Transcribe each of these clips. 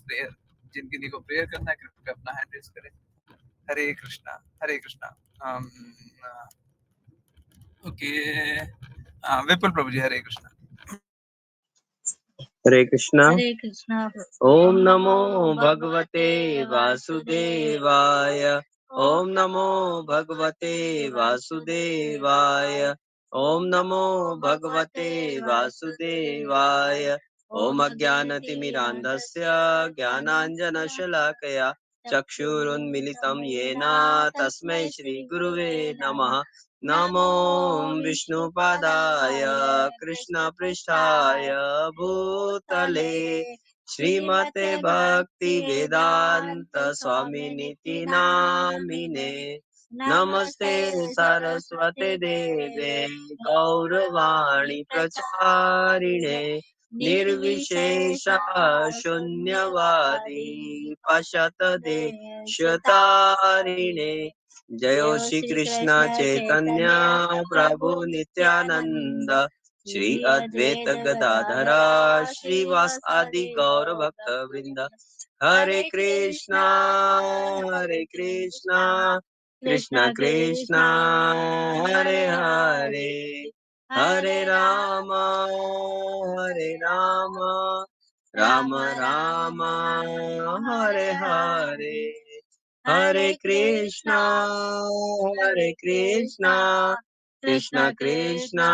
Prayer. जिनके लिए को प्रेयर करना है कृपया अपना हैंड रेज करें। हरे कृष्णा, हरे कृष्णा। ओके, विपुल प्रभु जी, हरे कृष्णा। हरे कृष्णा। हरे कृष्णा। ओम नमो भगवते वासुदेवाय। ओम नमो भगवते वासुदेवाय। ओम नमो भगवते वासुदेवाय। ओम अज्ञानतिमिरान्धस्य ज्ञानाञ्जनशलाकया चक्षुरुन्मिलितं येन तस्मै श्रीगुरुवे नमः। नमो विष्णुपादाय कृष्णपृष्ठाय भूतले श्रीमते भक्ति वेदांत स्वामिनिति नामिने। नमस्ते सरस्वते देवे गौरवाणी प्रचारिणे निर्विशेष शून्यवादी पशत देशतारिणे। जयो श्री कृष्ण चैतन्य प्रभु नित्यानंद श्री अद्वैत गदाधरा श्रीवासादि गौर भक्त वृंद। हरे कृष्णा कृष्णा कृष्णा हरे हरे, हरे राम राम राम हरे हरे। हरे कृष्णा कृष्णा कृष्णा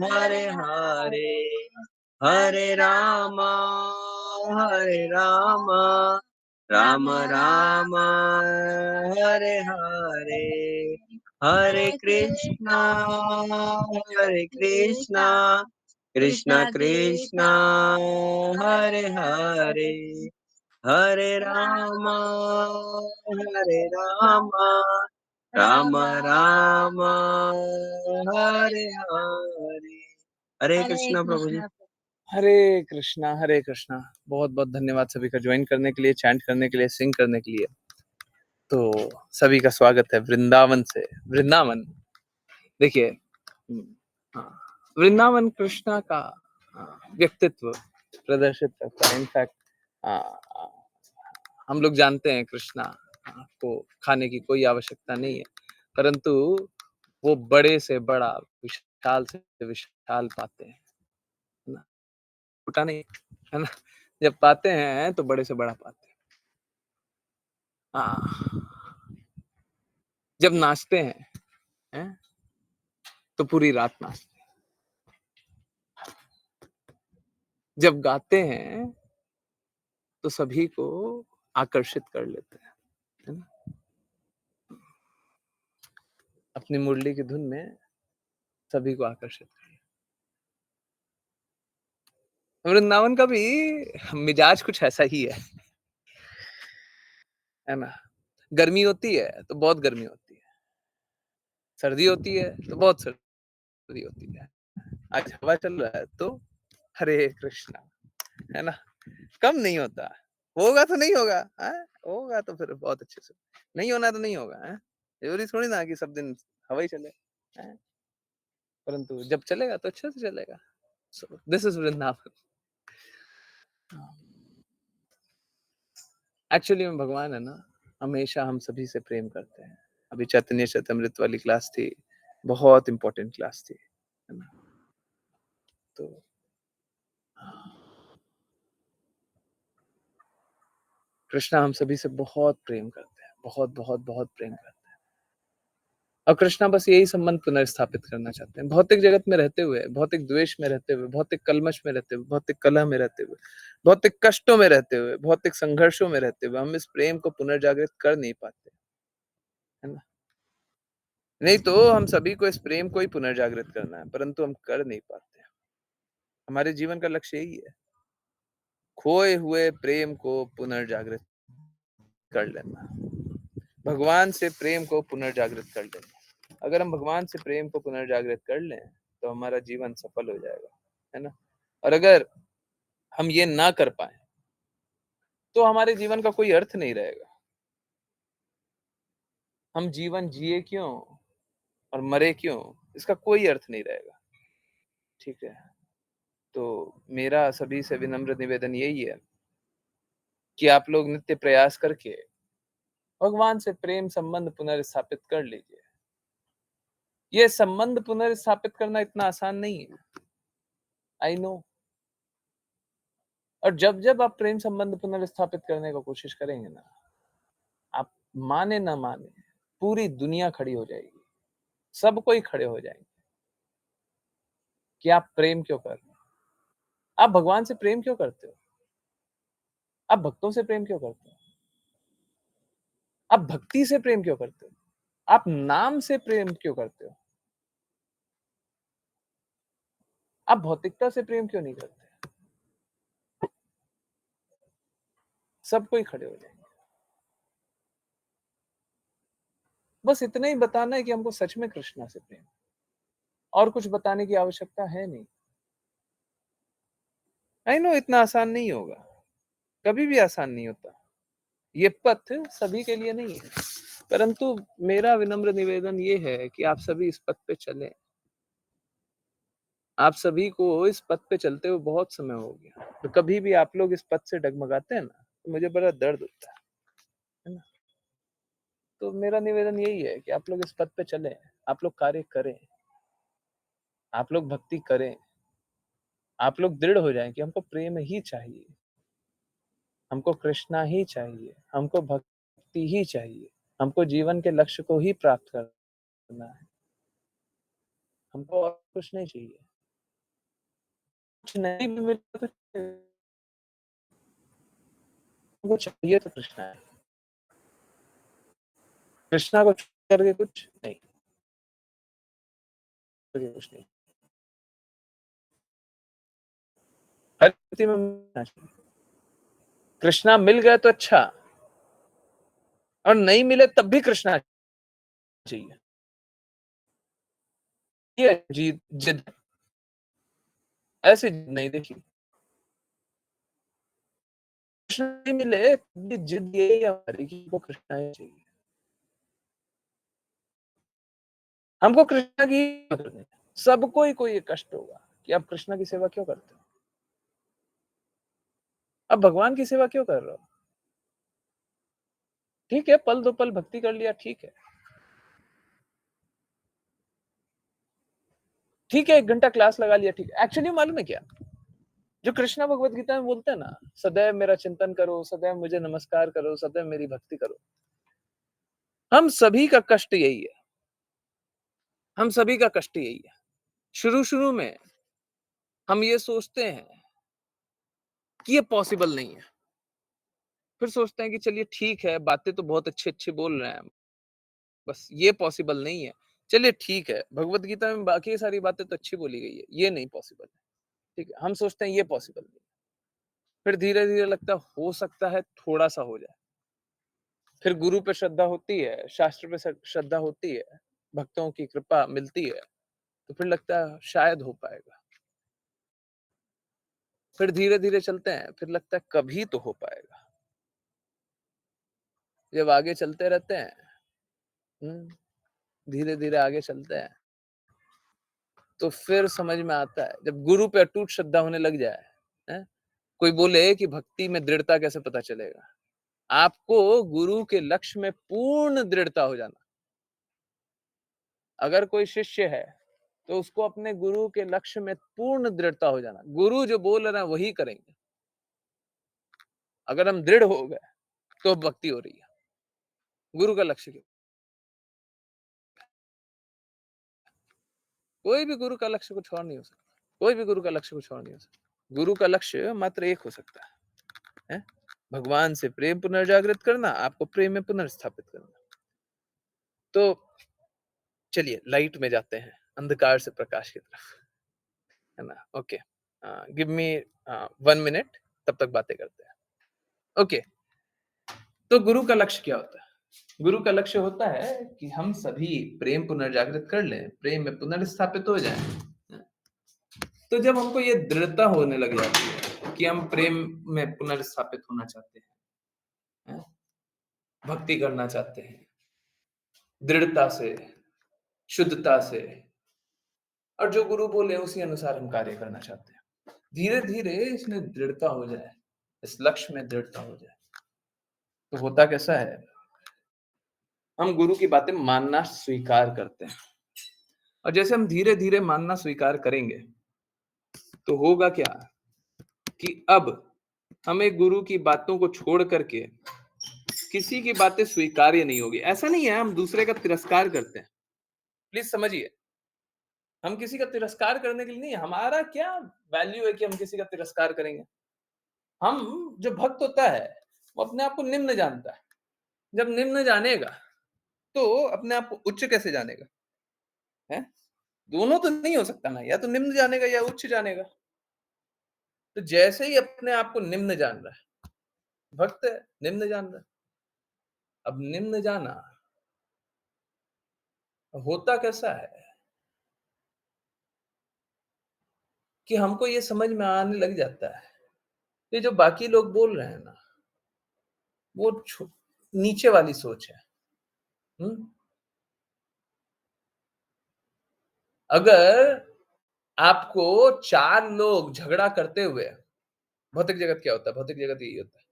हरे हरे, हरे राम राम राम हरे हरे। हरे कृष्णा कृष्णा कृष्णा हरे हरे, हरे राम राम राम हरे हरे। हरे कृष्णा प्रभु जी। हरे कृष्णा, हरे कृष्णा। बहुत बहुत धन्यवाद सभी का ज्वाइन करने के लिए, चैंट करने के लिए, सिंग करने के लिए। तो सभी का स्वागत है वृंदावन से। वृंदावन देखिए, हाँ, वृंदावन कृष्णा का व्यक्तित्व प्रदर्शित करता है। इनफैक्ट हम लोग जानते हैं कृष्णा को खाने की कोई आवश्यकता नहीं है, परंतु वो बड़े से बड़ा, विशाल से विशाल पाते हैं, है ना? छोटा नहीं, है ना? जब पाते हैं तो बड़े से बड़ा पाते हैं। जब नाचते हैं तो पूरी रात नाचते हैं। जब गाते हैं तो सभी को आकर्षित कर लेते हैं, है ना? अपनी मुरली की धुन में सभी को आकर्षित कर लेते हैं। वृंदावन का भी मिजाज कुछ ऐसा ही है ना? गर्मी होती है तो बहुत गर्मी होती है, सर्दी होती है तो बहुत सर्दी होती है। आज हवा चल रहा है तो हरे कृष्णा, है ना? कम नहीं होता, होगा तो नहीं होगा, होगा तो फिर बहुत अच्छे से, नहीं होना तो नहीं होगा। जरूरी थोड़ी ना कि सब दिन हवा ही चले, परंतु जब चलेगा तो अच्छे से चलेगा। So this is Vrindavan. Actually में भगवान है ना, हमेशा हम सभी से प्रेम करते हैं। अभी चैतन्य चैतमृत वाली क्लास थी, बहुत इंपॉर्टेंट क्लास थी, है ना? तो कृष्णा हम सभी से बहुत प्रेम करते हैं, बहुत बहुत बहुत प्रेम करते हैं। और कृष्णा बस यही संबंध पुनर्स्थापित करना चाहते हैं। भौतिक जगत में रहते हुए, भौतिक द्वेष में रहते हुए, भौतिक कलमश में रहते हुए, भौतिक कलह में रहते हुए, भौतिक कष्टों में रहते हुए, भौतिक संघर्षों में रहते हुए हम इस प्रेम को पुनर्जागृत कर नहीं पाते, है ना? नहीं तो हम सभी को इस प्रेम को ही पुनर्जागृत करना है, परंतु हम कर नहीं पाते। हमारे जीवन का लक्ष्य यही है, खोए हुए प्रेम को पुनर्जागृत कर लेना, भगवान से प्रेम को पुनर्जागृत कर लेना। अगर हम भगवान से प्रेम को पुनर्जागृत कर लें तो हमारा जीवन सफल हो जाएगा, है ना? और अगर हम ये ना कर पाए तो हमारे जीवन का कोई अर्थ नहीं रहेगा। हम जीवन जिए क्यों और मरे क्यों, इसका कोई अर्थ नहीं रहेगा। ठीक है, तो मेरा सभी से विनम्र निवेदन यही है कि आप लोग नित्य प्रयास करके भगवान से प्रेम संबंध पुनर्स्थापित कर लीजिए। ये संबंध पुनर्स्थापित करना इतना आसान नहीं है, आई नो। और जब-जब आप प्रेम संबंध पुनर्स्थापित करने का कोशिश करेंगे ना, आप माने ना माने, पूरी दुनिया खड़ी हो जाएगी। सब कोई खड़े हो जाएँगे कि आप प्रेम क्यों कर रहे हो? आप भगवान से प्रेम क्यों करते हो? आप भक्तों से प्रेम क्यों करते हो? आप भक्ति से प्रेम क्यों करते हो? आप नाम से प्रेम क्यों करते हो? आप भौतिकता से प्रेम क्यों नहीं करते? सब कोई खड़े हो जाएँगे। बस इतना ही बताना है कि हमको सच में कृष्णा से प्रेम है, और कुछ बताने की आवश्यकता है नहीं। आई नो इतना आसान नहीं होगा, कभी भी आसान नहीं होता। ये पथ सभी के लिए नहीं है, परंतु मेरा विनम्र निवेदन ये है कि आप सभी इस पथ पे चलें। आप सभी को इस पथ पे चलते हुए बहुत समय हो गया। तो कभी भी आप लोग इस पथ से डगमगाते हैं ना, तो मुझे बड़ा दर्द होता है ना? तो मेरा निवेदन यही है कि आप लोग इस पथ पे चलें, आप लोग कार्य करें, आप लोग भक्ति करें, आप लोग दृढ़ हो जाएँ कि हमको प्रेम ही चाहिए, हमको कृष्णा ही चाहिए, हमको भक्ति ही चाहिए, हमको जीवन के लक्ष्य को ही प्राप्त करना है, हमको और कुछ नहीं चाहिए। कुछ नहीं भी मिला तो हमको चाहिए तो कृष्णा है। कृष्णा को छोड़ करके कुछ नहीं, करके कुछ नहीं। हर स्थिति में मिलना चाहिए। कृष्णा मिल गए तो अच्छा, और नहीं मिले तब भी कृष्णा चाहिए। ये जीत जिद, ऐसी जिद नहीं देखी। कृष्णा नहीं मिले तब भी जिद यही है हमारी कि हमको कृष्णा ही चाहिए। हमको कृष्णा की सेवा करनी है। सबको ही कोई एक कष्ट होगा कि आप कृष्णा की सेवा क्यों करते हो? आप भगवान की सेवा क्यों कर रहे हो? ठीक है, पल दो पल भक्ति कर लिया, ठीक है। ठीक है, 1 घंटा क्लास लगा लिया, ठीक है। एक्चुअली मालूम है क्या? जो कृष्णा भगवत गीता में बोलते हैं ना, सदैव मेरा चिंतन करो, सदैव मुझे नमस्कार करो, सदैव मेरी भक्ति करो। हम सभी का कष्ट यही है। हम सभी का कष्ट यही है। शुरू-शुरू में हम ये सोचते हैं कि ये पॉसिबल नहीं है। फिर सोचते हैं कि चलिए ठीक है, बातें तो बहुत अच्छी-अच्छी बोल रहे हैं हम, बस ये पॉसिबल नहीं है। चलिए ठीक है, भगवत गीता में बाकी सारी बातें तो अच्छी बोली गई है, ये नहीं पॉसिबल है। ठीक है, हम सोचते हैं ये पॉसिबल नहीं है। फिर धीरे-धीरे लगता है हो सकता है थोड़ा-सा हो जाए। फिर गुरु पे श्रद्धा होती है, शास्त्र पे श्रद्धा होती है, भक्तों की कृपा मिलती है, तो फिर लगता है शायद हो पाएगा। फिर धीरे-धीरे चलते हैं, फिर लगता है कभी तो हो पाएगा। जब आगे चलते रहते हैं, धीरे-धीरे आगे चलते हैं, तो फिर समझ में आता है, जब गुरु पे अटूट श्रद्धा होने लग जाए, हैं? कोई बोले कि भक्ति में दृढ़ता कैसे पता चलेगा? आपको गुरु के लक्ष्य में पूर्ण दृढ़ता हो जाना। अगर कोई शिष्य है, तो उसको अपने गुरु के लक्ष्य में पूर्ण दृढ़ता हो जाना। गुरु जो बोल रहे हैं वही करेंगे। अगर हम दृढ़ हो गए, तो भक्ति हो रही है। गुरु का लक्ष्य क्या? कोई भी गुरु का लक्ष्य कुछ और नहीं हो सकता। कोई भी गुरु का लक्ष्य कुछ और नहीं हो सकता। गुरु का लक्ष्य मात्र एक हो सकता है? भगवान से प्रेम पुनर्जागृत करना, आपको प्रेम में पुनर्स्थापित करना। तो चलिए लाइट में जाते हैं, अंधकार से प्रकाश की तरफ, है ना? ओके, गिव मी 1 मिनट, तब तक बातें करते हैं। ओके, तो गुरु का लक्ष्य क्या होता है? गुरु का लक्ष्य होता है कि हम सभी प्रेम पुनर्जागृत कर लें, प्रेम में पुनर्स्थापित हो जाएँ। तो जब हमको ये दृढ़ता होने लग जाती है कि हम प्रेम में पुनर्स्थापित होना चाहते हैं, भक्ति करना चाहते हैं, दृढ़ता से, शुद्धता से, और जो गुरु बोले उसी अनुसार हम कार्य करना चाहते हैं। धीरे-धीरे इसमें दृढ़ता हो जाए, इस लक्ष्य में दृढ़ता हो जाए, तो होता कैसा है, हम गुरु की बातें मानना स्वीकार करते हैं और जैसे हम धीरे-धीरे मानना स्वीकार करेंगे, तो होगा क्या कि अब हमें गुरु की बातों को छोड़ करके किसी की बातें स्वीकार्य नहीं होगी। ऐसा नहीं है हम दूसरे का तिरस्कार करते हैं। प्लीज़ समझिए, हम किसी का तिरस्कार करने के लिए नहीं, हमारा क्या वैल्यू है कि हम किसी का तिरस्कार करेंगे? हम जो भक्त होता है, वो अपने आप को निम्न जानता है। जब निम्न जानेगा, तो अपने आप को उच्च कैसे जानेगा? हैं? दोनों तो नहीं हो सकता ना, या तो निम्न जानेगा या उच्च जानेगा। तो जैसे ही अपने आप को निम्न जान रहा है, भक्त है, निम्न जान रहा है। अब निम्न जाना, होता कैसा है कि हमको ये समझ में आने लग जाता है, ये जो बाकी लोग बोल रहे हैं ना, वो नीचे वाली सोच है। हुँ? अगर आपको 4 लोग झगड़ा करते हुए, भौतिक जगत क्या होता है? भौतिक जगत यही होता है।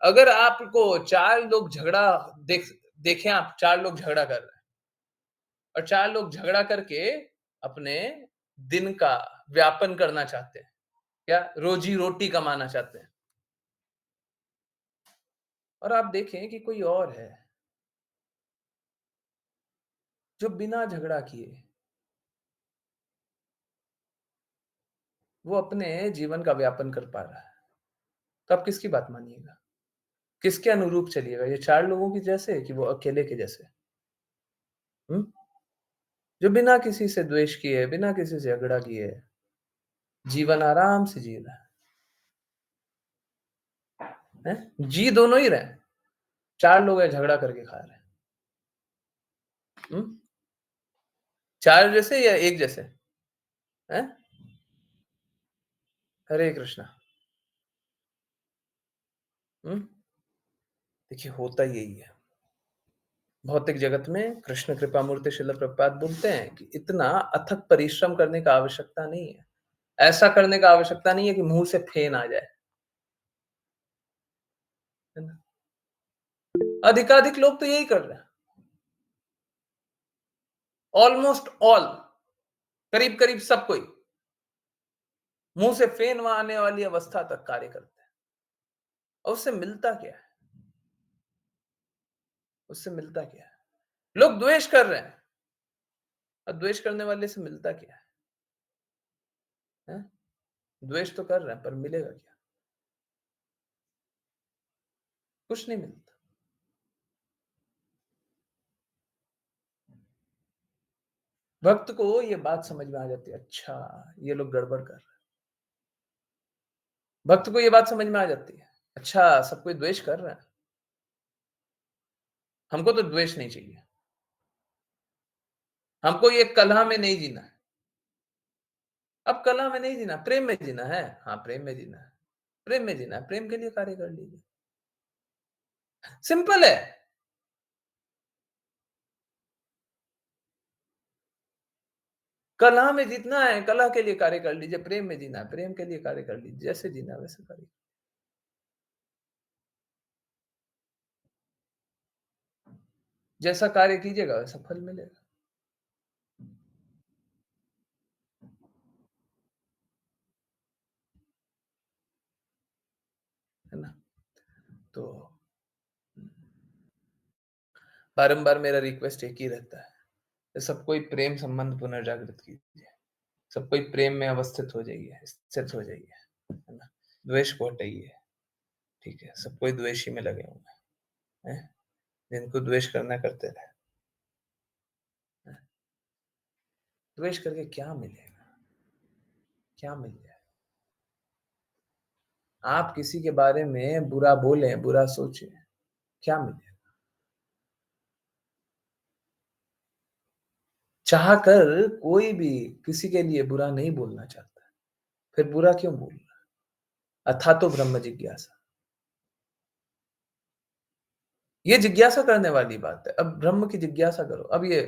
अगर आपको 4 लोग झगड़ा देखें, आप 4 लोग झगड़ा कर रहे हैं और 4 लोग झगड़ा करके अपने दिन का व्यापन करना चाहते हैं, क्या रोजी-रोटी कमाना चाहते हैं, और आप देखें कि कोई और है, जो बिना झगड़ा किए, वो अपने जीवन का व्यापन कर पा रहा है, तो आप किसकी बात मानिएगा? किसके अनुरूप चलिएगा? ये 4 लोगों की जैसे कि वो अकेले के जैसे? हुँ? जो बिना किसी से द्वेष किए, बिना किसी से झगड़ा किए, जीवन आराम से जी रहा है। जी दोनों ही रहे हैं। 4 लोग हैं झगड़ा करके खा रहे हैं। हुँ? 4 जैसे या 1 जैसे? हैं? हरे कृष्णा। हुँ? देखिए होता यही है। भौतिक जगत में कृष्ण कृपामूर्ति श्रील प्रभुपाद बोलते हैं कि इतना अथक परिश्रम करने का आवश्यकता नहीं है। ऐसा करने का आवश्यकता नहीं है कि मुँह से फेन आ जाए। है ना? अधिकाधिक लोग तो यही कर रहे हैं। ऑलमोस्ट ऑल, करीब-करीब सब कोई मुँह से फेन आने वाली अवस्था तक कार्य करते हैं। और उससे मिलता क्या है? उससे मिलता क्या है? लोग द्वेष कर रहे हैं और द्वेष करने वाले से मिलता क्या है? हैं? द्वेष तो कर रहे हैं पर मिलेगा क्या? कुछ नहीं मिलता। भक्त को ये बात समझ में आ जाती है, अच्छा ये लोग गड़बड़ कर रहे हैं। भक्त को ये बात समझ में आ जाती है, अच्छा सब कोई द्वेष कर रहा है, हमको तो द्वेष नहीं चाहिए। हमको ये कलह में नहीं जीना है। अब कलह में नहीं जीना, प्रेम में जीना है। हाँ, प्रेम में जीना है। प्रेम में जीना है, प्रेम के लिए कार्य कर लीजिए। सिंपल है। कलह में जीतना है, कलह के लिए कार्य कर लीजिए, प्रेम में जीना है, प्रेम के लिए कार्य कर लीजिए, जैसे जीना है वैसे कार्य। जैसा कार्य कीजिएगा वैसा फल मिलेगा, है ना? तो बारंबार मेरा रिक्वेस्ट एक ही रहता है, कि सब कोई प्रेम संबंध पुनर्जागृत कीजिए। सब कोई प्रेम में अवस्थित हो जाइए, स्थित हो जाइए, है ना? द्वेष को हटाइए, ठीक है? सब कोई द्वेष ही में लगे हुए हैं, जिनको द्वेष करना है करते रहें। द्वेष करके क्या मिलेगा? क्या मिल जाए? आप किसी के बारे में बुरा बोलें, बुरा सोचें, क्या मिलेगा? चाहकर कोई भी किसी के लिए बुरा नहीं बोलना चाहता, फिर बुरा क्यों बोल रहा है? अथातो ब्रह्म जिज्ञासा। ये जिज्ञासा करने वाली बात है। अब ब्रह्म की जिज्ञासा करो। अब ये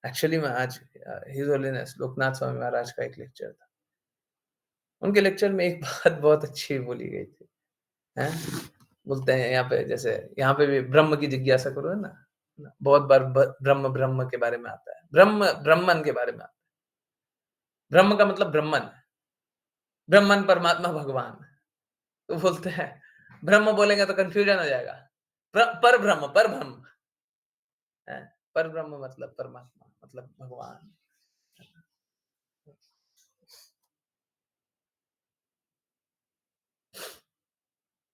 एक्चुअली में आज हिज होलीनेस लोकनाथ स्वामी महाराज का एक लेक्चर था। उनके लेक्चर में एक बात बहुत अच्छी बोली गई थी, हैं? बोलते हैं यहाँ पे, जैसे यहाँ पे भी ब्रह्म की जिज्ञासा करो, है ना? बहुत बार ब्रह्म ब्रह्म के बारे में आता है, ब्रह्म ब्रह्मन के बारे में आता है। ब्रह्म का मतलब ब्रह्मन, ब्रह्मन परमात्मा भगवान। तो बोलते हैं ब्रह्म बोलेंगे तो कंफ्यूजन हो जाएगा। पर ब्रह्म, पर ब्रह्म है, पर ब्रह्म मतलब परमात्मा, मतलब भगवान।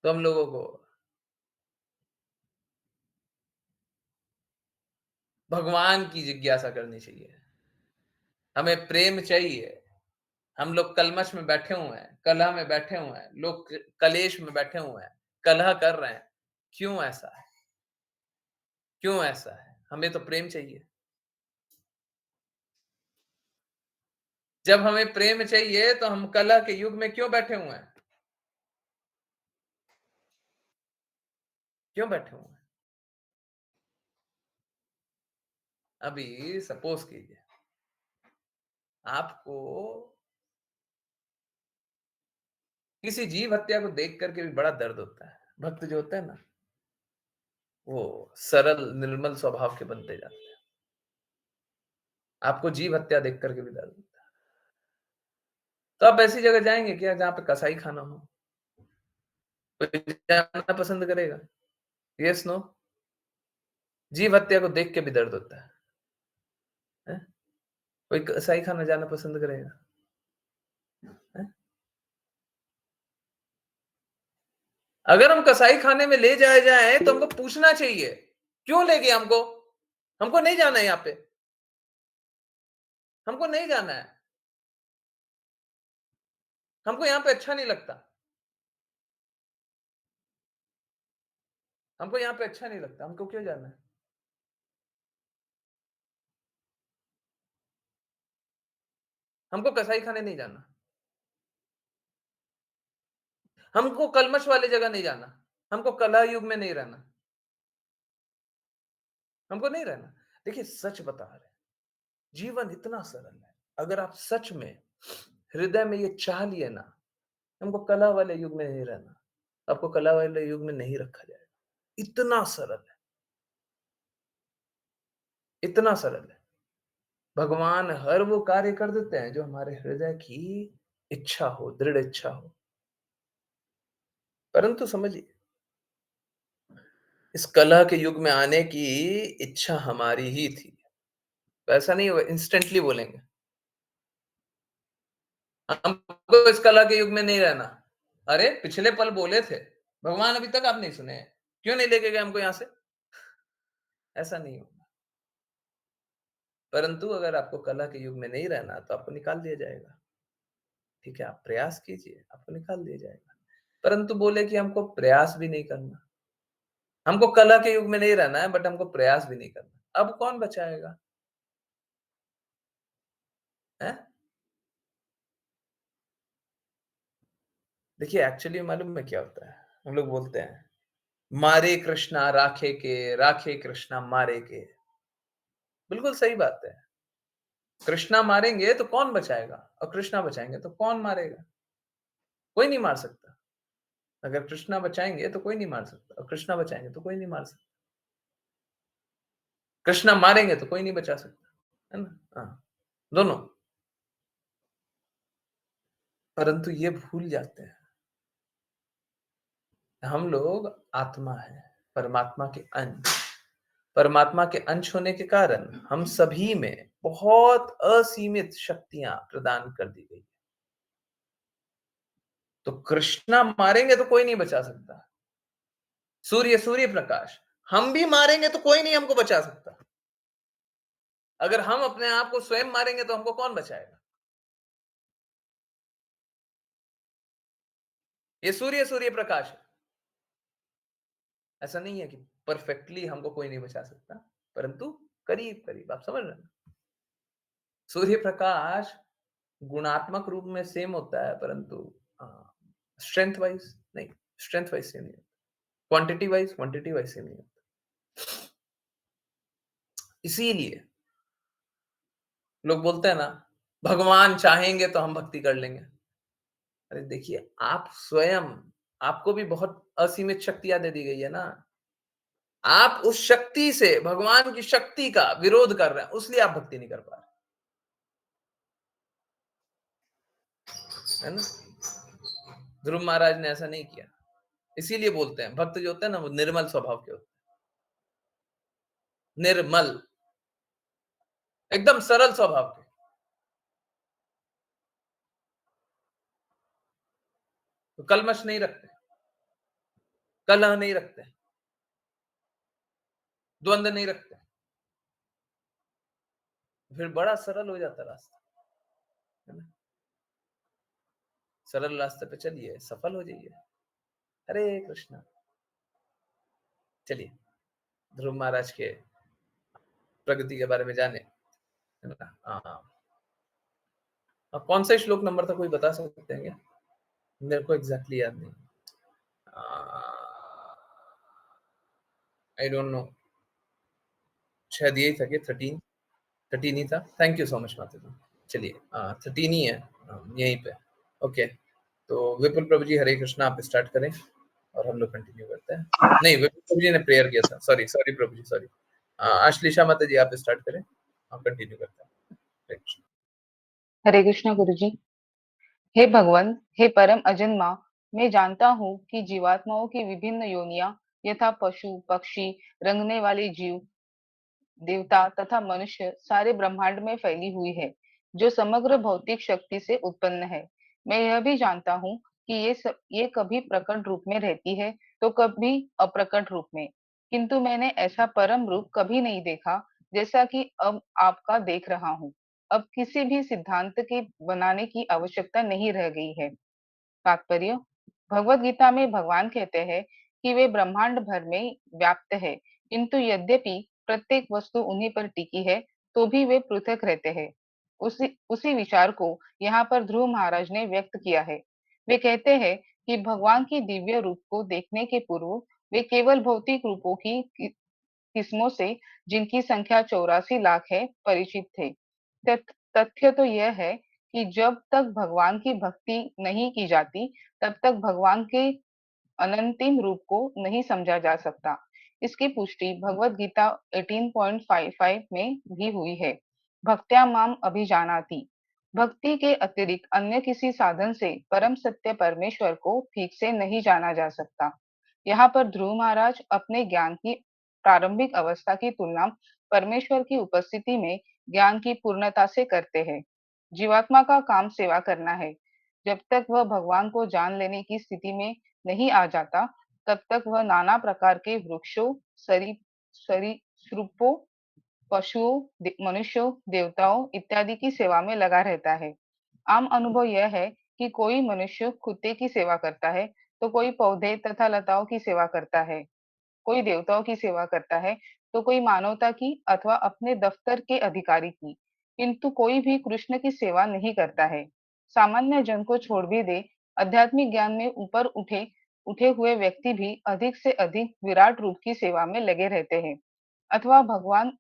तो हम लोगों को भगवान की जिज्ञासा करनी चाहिए। हमें प्रेम चाहिए। हम लोग कलमश में बैठे हुए हैं, कलह में बैठे हुए हैं, लोग कलेश में बैठे हुए हैं, कलह कर रहे हैं। क्यों ऐसा है? क्यों ऐसा है? हमें तो प्रेम चाहिए। जब हमें प्रेम चाहिए तो हम कलह के युग में क्यों बैठे हुए हैं? क्यों बैठे हुए हैं? अभी सपोज कीजिए, आपको किसी जीव हत्या को देख करके भी बड़ा दर्द होता है। भक्त जो होते हैं ना, वो सरल निर्मल स्वभाव के बनते जाते हैं। आपको जीव हत्या देख करके भी दर्द होता है। तो आप ऐसी जगह जाएँगे क्या जहाँ पे कसाई खाना हो? कोई जाना पसंद करेगा? Yes, no? जीव हत्या को देख के भी दर्द होता है। कोई कसाई खाना जाना पसंद करेगा? हैं? अगर हम कसाई खाने में ले जाए जाएँ तो हमको पूछना चाहिए, क्यों ले गए हमको? हमको नहीं जाना है यहाँ पे, हमको नहीं जाना है, हमको यहाँ पे अच्छा नहीं लगता, हमको यहाँ पे अच्छा नहीं लगता, हमको क्यों जाना है? हमको कसाई खाने नहीं जाना, हमको कलमश वाली जगह नहीं जाना, हमको कलह युग में नहीं रहना, हमको नहीं रहना। देखिए सच बता रहे हैं, जीवन इतना सरल है, अगर आप सच में हृदय में ये चाह लिए ना, हमको कला वाले युग में नहीं रहना, आपको कला वाले युग में नहीं रखा जाएगा। इतना सरल है, इतना सरल है। भगवान हर वो कार्य कर देते हैं जो हमारे हृदय की इच्छा हो, दृढ़ इच्छा हो। परंतु समझिए, इस कला के युग में आने की इच्छा हमारी ही थी। तो ऐसा नहीं हुआ इंस्टेंटली बोलेंगे, हमको इस कला के युग में नहीं रहना। अरे! पिछले पल बोले थे, भगवान अभी तक आप नहीं सुने हैं। क्यों नहीं लेके गए हमको यहाँ से? ऐसा नहीं होगा। परंतु अगर आपको कला के युग में नहीं रहना, तो आपको निकाल दिया जाएगा। ठीक है, आप प्रयास कीजिए, आपको निकाल दिया जाएगा। परंतु बोले कि हमको प्रयास भी नहीं करना। हमको कला के युग में नहीं रहना है, बट हमको प्रयास भी नहीं करना। अब कौन बचाएगा? हैं? देखिए एक्चुअली मालूम है क्या होता है? हम लोग बोलते हैं, मारे कृष्णा राखे कृष्णा मारे के। बिल्कुल सही बात है। कृष्णा मारेंगे तो कौन बचाएगा? और कृष्णा बचाएँगे तो कौन मारेगा? कोई नहीं मार सकता। अगर कृष्णा बचाएँगे तो कोई नहीं मार सकता और कृष्णा बचाएँगे तो कोई नहीं मार सकता। कृष्णा मारेंगे तो कोई नहीं बचा सकता, है ना? हाँ, दोनों। परंतु ये भूल जाते हैं, हम लोग आत्मा हैं, परमात्मा के अंश। परमात्मा के अंश होने के कारण हम सभी में बहुत असीमित शक्तियाँ प्रदान कर दी गई। तो कृष्णा मारेंगे तो कोई नहीं बचा सकता। सूर्य प्रकाश, हम भी मारेंगे तो कोई नहीं हमको बचा सकता। अगर हम अपने आप को स्वयं मारेंगे तो हमको कौन बचाएगा? ये सूर्य प्रकाश है। ऐसा नहीं है कि परफेक्टली हमको कोई नहीं बचा सकता, परंतु करीब-करीब आप समझ रहे हैं? सूर्य प्रकाश गुणात्मक रूप में सेम होता है, परंतु अ, स्ट्रेंथ वाइज़ नहीं, स्ट्रेंथ वाइज़ सेम नहीं होता। क्वांटिटी वाइज़ सेम नहीं होता। इसीलिए लोग बोलते हैं ना, भगवान चाहेंगे तो हम भक्ति कर लेंगे। अरे देखिए, आप स्वयं आपको भी बहुत असीमित शक्तियाँ दे दी गई है ना। आप उस शक्ति से, भगवान की शक्ति का विरोध कर रहे हैं, इसलिए आप भक्ति नहीं कर पा रहे, है ना? ध्रुव महाराज ने ऐसा नहीं किया। इसीलिए बोलते हैं, भक्त जो होते हैं ना, वो निर्मल स्वभाव के होते हैं। निर्मल, एकदम सरल स्वभाव के। तो कलमश नहीं रखते, कलह नहीं रखते, द्वंद नहीं रखते। फिर बड़ा सरल हो जाता रास्ता, है ना? सरल रास्ते पे चलिए, सफल हो जाइए। हरे कृष्णा। चलिए, ध्रुव महाराज के प्रगति के बारे में जाने, है ना? हाँ। अब कौन सा श्लोक नंबर था, कोई बता सकते हैं क्या? मेरे को एग्जैक्टली याद नहीं। आई डोंट नो, शायद यही था कि 13 13 ही था। थैंक यू सो मच माता जी। चलिए, 13 ही है, यहीं पे। ओके, तो विपुल प्रभु जी, हरे कृष्णा, आप स्टार्ट करें और हम लोग कंटिन्यू करते हैं। नहीं, विपुल प्रभु जी ने प्रेयर किया था। सॉरी सॉरी प्रभु जी, सॉरी। आश्लेषा माता जी, आप स्टार्ट करें, हम कंटिन्यू करते हैं। हरे कृष्ण। हरे कृष्ण गुरु जी। हे भगवान, हे परम अजन्मा, मैं जानता हूँ कि जीवात्माओं की विभिन्न योनियां यथा पशु, पक्षी, रंगने वाले जीव, देवता तथा मनुष्य सारे ब्रह्मांड में फैली हुई है, जो समग्र भौतिक शक्ति से उत्पन्न है। मैं यह भी जानता हूँ कि ये कभी प्रकट रूप में रहती है तो कभी अप्रकट रूप में, किंतु मैंने ऐसा परम रूप कभी नहीं देखा जैसा कि अब आपका देख रहा हूँ। अब किसी भी सिद्धांत के बनाने की आवश्यकता नहीं रह गई है। तात्पर्य, भगवत गीता में भगवान कहते हैं कि वे ब्रह्मांड भर में व्याप्त है, किंतु यद्यपि प्रत्येक वस्तु उन्हीं पर टिकी है, तो भी वे पृथक रहते हैं। उसी उसी विचार को यहाँ पर ध्रुव महाराज ने व्यक्त किया है। वे कहते हैं कि भगवान की दिव्य रूप को देखने के पूर्व वे केवल भौतिक रूपों की किस्मों से, जिनकी संख्या 84 लाख है, परिचित थे। तथ्य तो यह है कि जब तक भगवान की भक्ति नहीं की जाती, तब तक भगवान के अनंतिम रूप को नहीं समझा जा सकता। इसकी पुष्टि भगवत गीता 18.55 में भी हुई है। भक्त्या माम अभिजानाति। भक्ति के अतिरिक्त अन्य किसी साधन से परम सत्य परमेश्वर को ठीक से नहीं जाना जा सकता। यहाँ पर ध्रुव महाराज अपने ज्ञान की प्रारंभिक अवस्था की तुलना परमेश्वर की उपस्थिति में ज्ञान की पूर्णता से करते हैं। जीवात्मा का काम सेवा करना है। जब तक वह भगवान को जान लेने की स्थिति में नहीं आ जाता, तब तक वह नाना प्रकार के वृक्षों, सरीसृपों, पशुओं, मनुष्यों, देवताओं इत्यादि की सेवा में लगा रहता है। आम अनुभव यह है कि कोई मनुष्य कुत्ते की सेवा करता है, तो कोई पौधे तथा लताओं की सेवा करता है, कोई देवताओं की सेवा करता है, तो कोई मानवता की अथवा अपने दफ्तर के अधिकारी की, किंतु कोई भी कृष्ण की सेवा नहीं करता है। सामान्य जन को छोड़ भी दे, आध्यात्मिक ज्ञान में ऊपर उठे उठे हुए व्यक्ति भी अधिक से अधिक विराट रूप की सेवा में लगे रहते हैं, अथवा भगवान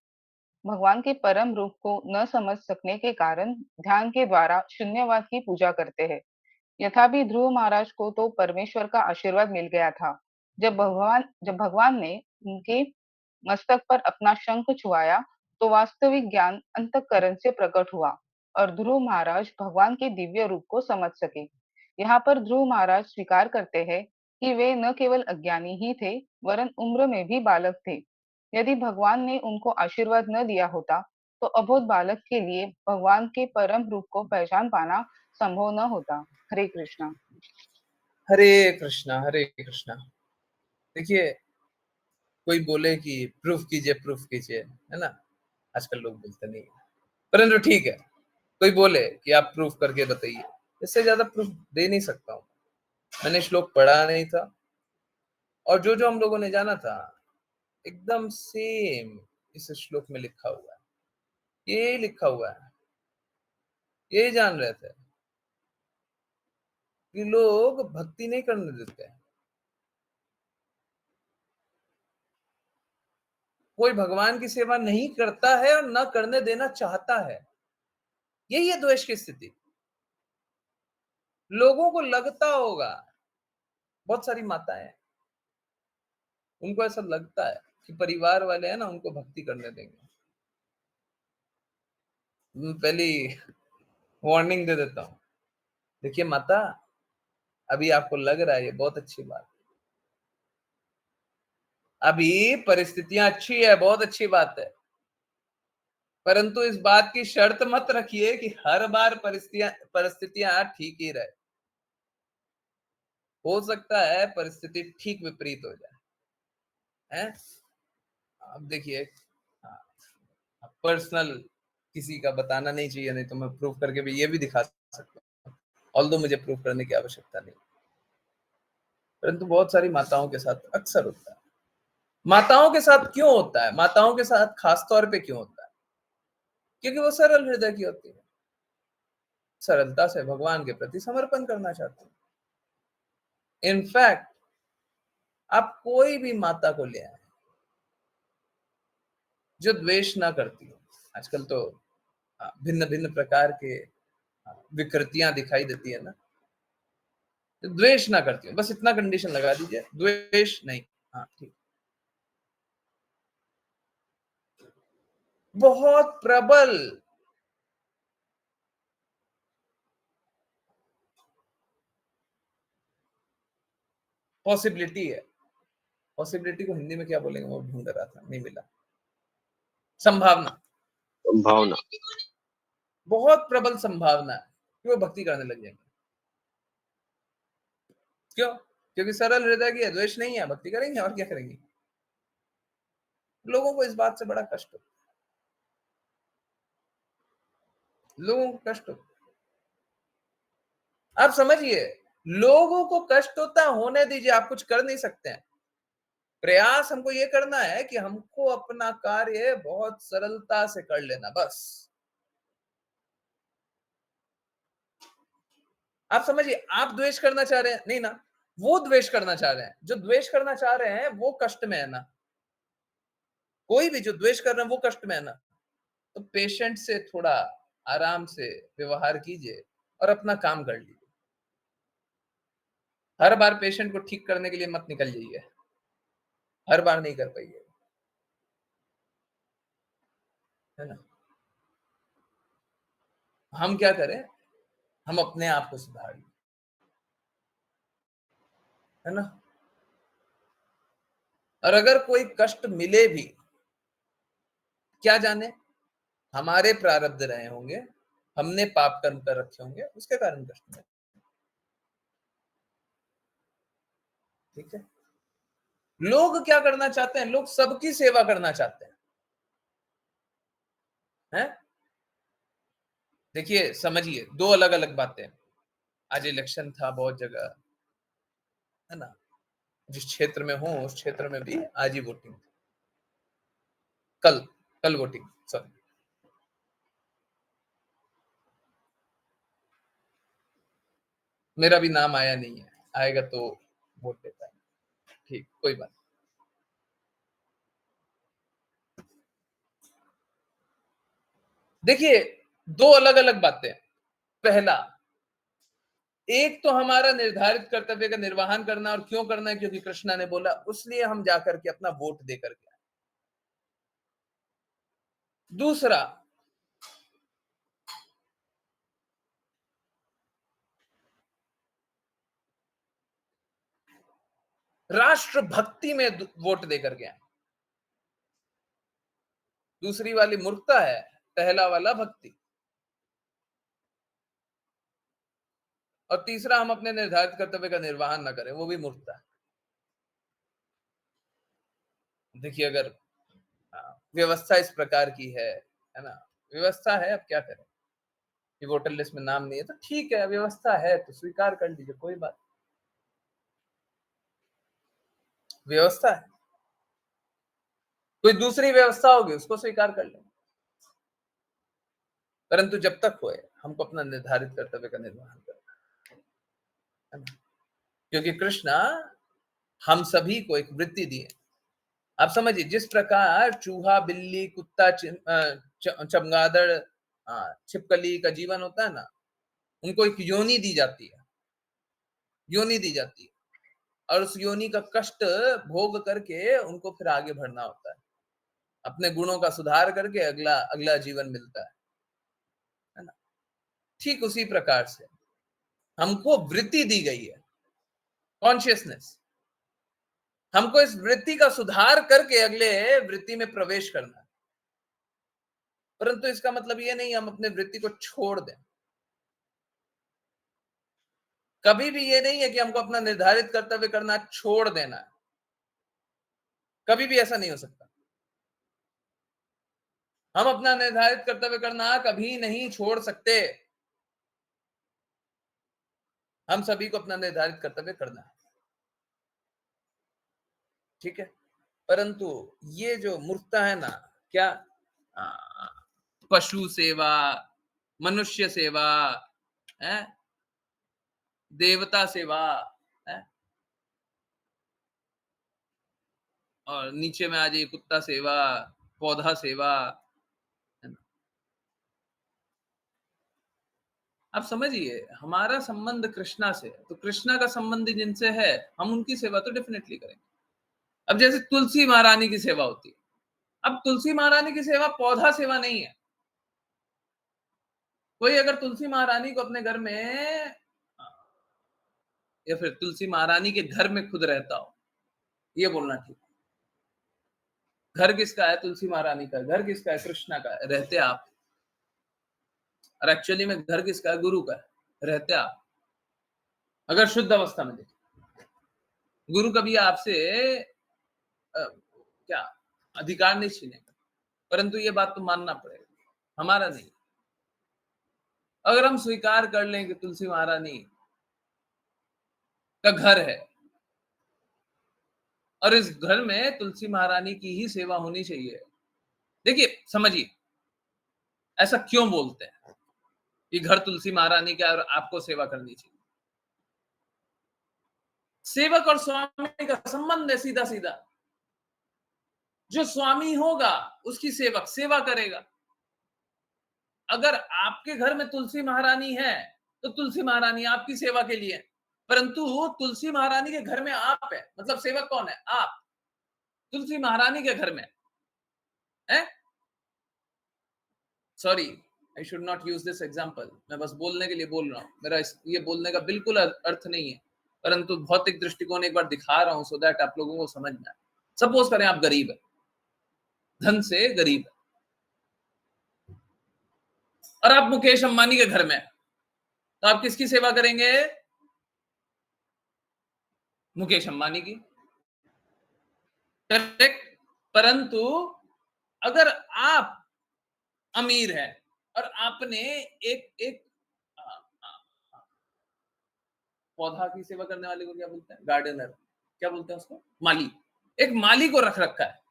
भगवान के परम रूप को न समझ सकने के कारण ध्यान के द्वारा शून्यवाद की पूजा करते हैं। यथापि ध्रुव महाराज को तो परमेश्वर का आशीर्वाद मिल गया था। जब भगवान ने उनके मस्तक पर अपना शंख छुआया, तो वास्तविक ज्ञान अंतःकरण से प्रकट हुआ और ध्रुव महाराज भगवान के दिव्य रूप को समझ सके। यहाँ पर ध्रुव महाराज स्वीकार करते हैं कि वे न केवल अज्ञानी ही थे, वरन उम्र में भी बालक थे। यदि भगवान ने उनको आशीर्वाद न दिया होता, तो अबोध बालक के लिए भगवान के परम रूप को पहचान पाना संभव न होता। हरे कृष्णा। हरे कृष्णा, हरे कृष्णा। देखिए, कोई बोले कि प्रूफ कीजिए, है ना? आजकल लोग बोलते नहीं है, परंतु ठीक है, कोई बोले कि आप प्रूफ करके बताइए, इससे ज्यादा प्रूफ दे नहीं सकता हूँ। मैंने श्लोक पढ़ा नहीं था, और जो हम लोगों ने जाना था, एकदम सेम इस श्लोक में लिखा हुआ है। ये लिखा हुआ है, ये जान रहे थे कि लोग भक्ति नहीं करने देते हैं। कोई भगवान की सेवा नहीं करता है और न करने देना चाहता है। यही है द्वेष की स्थिति। लोगों को लगता होगा, बहुत सारी माताएँ हैं, उनको ऐसा लगता है कि परिवार वाले हैं ना उनको भक्ति करने देंगे। पहले ही वार्निंग दे देता हूँ। देखिए माता, अभी आपको लग रहा है ये बहुत अच्छी बात है। अभी परिस्थितियाँ अच्छी है, बहुत अच्छी बात है। परंतु इस बात की शर्त मत रखिए कि हर बार परिस्थितियाँ ठीक ही रहे। हो सकता है परिस्थिति ठीक विपरीत हो जाए, हैं? अब देखिए पर्सनल किसी का बताना नहीं चाहिए, नहीं तो मैं प्रूव करके भी ये भी दिखा सकता हूँ। ऑल्दो मुझे प्रूव करने की आवश्यकता नहीं। परंतु बहुत सारी माताओं के साथ अक्सर होता है। माताओं के साथ क्यों होता है? माताओं के साथ खास तौर पे क्यों होता है? क्योंकि वो सरल हृदय की होती है। सरलता से भगवान के प्रति समर्पण करना चाहती हैं। इनफैक्ट आप कोई भी माता को ले आए, जो द्वेष ना करती हो। आजकल तो भिन्न-भिन्न प्रकार के विकृतियाँ दिखाई देती है ना, तो द्वेष ना करती हो। बस इतना कंडीशन लगा दीजिए, द्वेष नहीं। हाँ, ठीक। बहुत प्रबल पॉसिबिलिटी है। पॉसिबिलिटी को हिंदी में क्या बोलेंगे वो ढूँढ रहा था, नहीं मिला। संभावना, भावना। बहुत प्रबल संभावना है कि वो भक्ति करने लग जाएँगे। क्यों? क्योंकि सरल हृदय की है, द्वेष नहीं है, भक्ति करेंगे और क्या करेंगे? लोगों को इस बात से बड़ा कष्ट होता है। लोगों को कष्ट होता है। आप समझिए, लोगों को कष्ट होता है, होने दीजिए, आप कुछ कर नहीं सकते हैं। प्रयास हमको ये करना है कि हमको अपना कार्य बहुत सरलता से कर लेना, बस। आप समझिए, आप द्वेष करना चाह रहे हैं, नहीं ना, वो द्वेष करना चाह रहे हैं। जो द्वेष करना चाह रहे हैं, वो कष्ट में है ना। कोई भी जो द्वेष कर रहे हैं, वो कष्ट में है ना। तो पेशेंट से थोड़ा आराम से व्यवहार कीजिए और अपना काम कर लीजिए। हर बार पेशेंट को ठीक करने के लिए मत निकल जाइए। हर बार नहीं कर पाइए, है ना? हम क्या करें? हम अपने आप को सुधारिए, है ना? और अगर कोई कष्ट मिले भी, क्या जाने हमारे प्रारब्ध रहे होंगे, हमने पाप कर्म कर रखे होंगे, उसके कारण कष्ट मिले। ठीक है? लोग क्या करना चाहते हैं? लोग सबकी सेवा करना चाहते हैं? देखिए, समझिए, 2 अलग-अलग बातें। आज इलेक्शन था बहुत जगह, है ना? जिस क्षेत्र में हूँ, उस क्षेत्र में भी आज ही वोटिंग थी। कल, कल वोटिंग, सॉरी। मेरा भी नाम आया नहीं है, आएगा तो वोट दे पाएंगे। ठीक, कोई बात नहीं। देखिए, 2 अलग-अलग बातें। पहला, एक तो हमारा निर्धारित कर्तव्य का निर्वहन करना, और क्यों करना है? क्योंकि कृष्णा ने बोला, उसलिए हम जाकर के अपना वोट दे करके आए। दूसरा, राष्ट्र भक्ति में वोट दे करके आए। दूसरी वाली मूर्खता है, पहला वाला भक्ति। और तीसरा, हम अपने निर्धारित कर्तव्य का निर्वहन ना करें, वो भी मूर्खता है। देखिए, अगर व्यवस्था इस प्रकार की है ना? व्यवस्था है, अब क्या करें? कि वोटर लिस्ट में नाम नहीं है, तो ठीक है, व्यवस्था है तो स्वीकार कर लीजिए, कोई बात। व्यवस्था है, कोई दूसरी व्यवस्था होगी उसको स्वीकार कर लेंगे। परंतु जब तक होए, हमको अपना निर्धारित कर्तव्य का निर्वहन करना है ना? क्योंकि कृष्ण हम सभी को एक वृत्ति दी है। आप समझिए, जिस प्रकार चूहा, बिल्ली, कुत्ता, चमगादड़, छिपकली का जीवन होता है ना, उनको एक योनि दी जाती है, योनि दी जाती है। और उस योनि का कष्ट भोग करके उनको फिर आगे बढ़ना होता है। अपने गुणों का सुधार करके अगला अगला जीवन मिलता है ना? ठीक उसी प्रकार से हमको वृत्ति दी गई है, कॉन्शियसनेस। हमको इस वृत्ति का सुधार करके अगले वृत्ति में प्रवेश करना है। परंतु इसका मतलब ये नहीं हम अपने वृत्ति को छोड़ दें। कभी भी ये नहीं है कि हमको अपना निर्धारित कर्तव्य करना छोड़ देना है। कभी भी ऐसा नहीं हो सकता। हम अपना निर्धारित कर्तव्य करना कभी नहीं छोड़ सकते। हम सभी को अपना निर्धारित कर्तव्य करना है। ठीक है? परंतु ये जो मूर्खता है ना, क्या आ, पशु सेवा, मनुष्य सेवा, है देवता सेवा, है और नीचे में आ जाइए कुत्ता सेवा, पौधा सेवा, है ना? आप समझिए हमारा संबंध कृष्णा से, तो कृष्णा का संबंध जिनसे है हम उनकी सेवा तो डेफिनेटली करेंगे। अब जैसे तुलसी महारानी की सेवा होती है, अब तुलसी महारानी की सेवा पौधा सेवा नहीं है। कोई अगर तुलसी महारानी को अपने घर में या फिर तुलसी महारानी के घर में खुद रहता हो, ये बोलना ठीक है। घर किसका है? तुलसी महारानी का। घर किसका है? कृष्णा का है। रहते आप। और एक्चुअली में घर किसका है? गुरु का है। रहते आप। अगर शुद्ध अवस्था में देखें, गुरु कभी आपसे क्या अधिकार नहीं छीनेगा, परंतु ये बात तो मानना पड़ेगा, हमारा नहीं। अगर हम स्वीकार कर लें कि तुलसी महारानी का घर है और इस घर में तुलसी महारानी की ही सेवा होनी चाहिए। देखिए समझिए ऐसा क्यों बोलते हैं कि घर तुलसी महारानी का और आपको सेवा करनी चाहिए। सेवक और स्वामी का संबंध है सीधा सीधा। जो स्वामी होगा उसकी सेवक सेवा करेगा। अगर आपके घर में तुलसी महारानी है तो तुलसी महारानी आपकी सेवा के लिए है। परंतु तुलसी महारानी के घर में आप है, मतलब सेवक कौन है? आप। तुलसी महारानी के घर में है। Sorry, I should not use this example. मैं बस बोलने के लिए बोल रहा हूं। मेरा ये बोलने का बिल्कुल अर्थ नहीं है, परंतु भौतिक दृष्टिकोण एक बार दिखा रहा हूं सो दैट आप लोगों को समझ में आए। सपोज करें आप गरीब है, धन से गरीब है, और आप मुकेश अंबानी के घर में है, तो आप किसकी सेवा करेंगे? मुकेश अंबानी की। करेक्ट। परंतु अगर आप अमीर है और आपने एक एक पौधा की सेवा करने वाले को क्या बोलते हैं? गार्डनर। क्या बोलते हैं उसको? माली। एक माली को रख रखा है।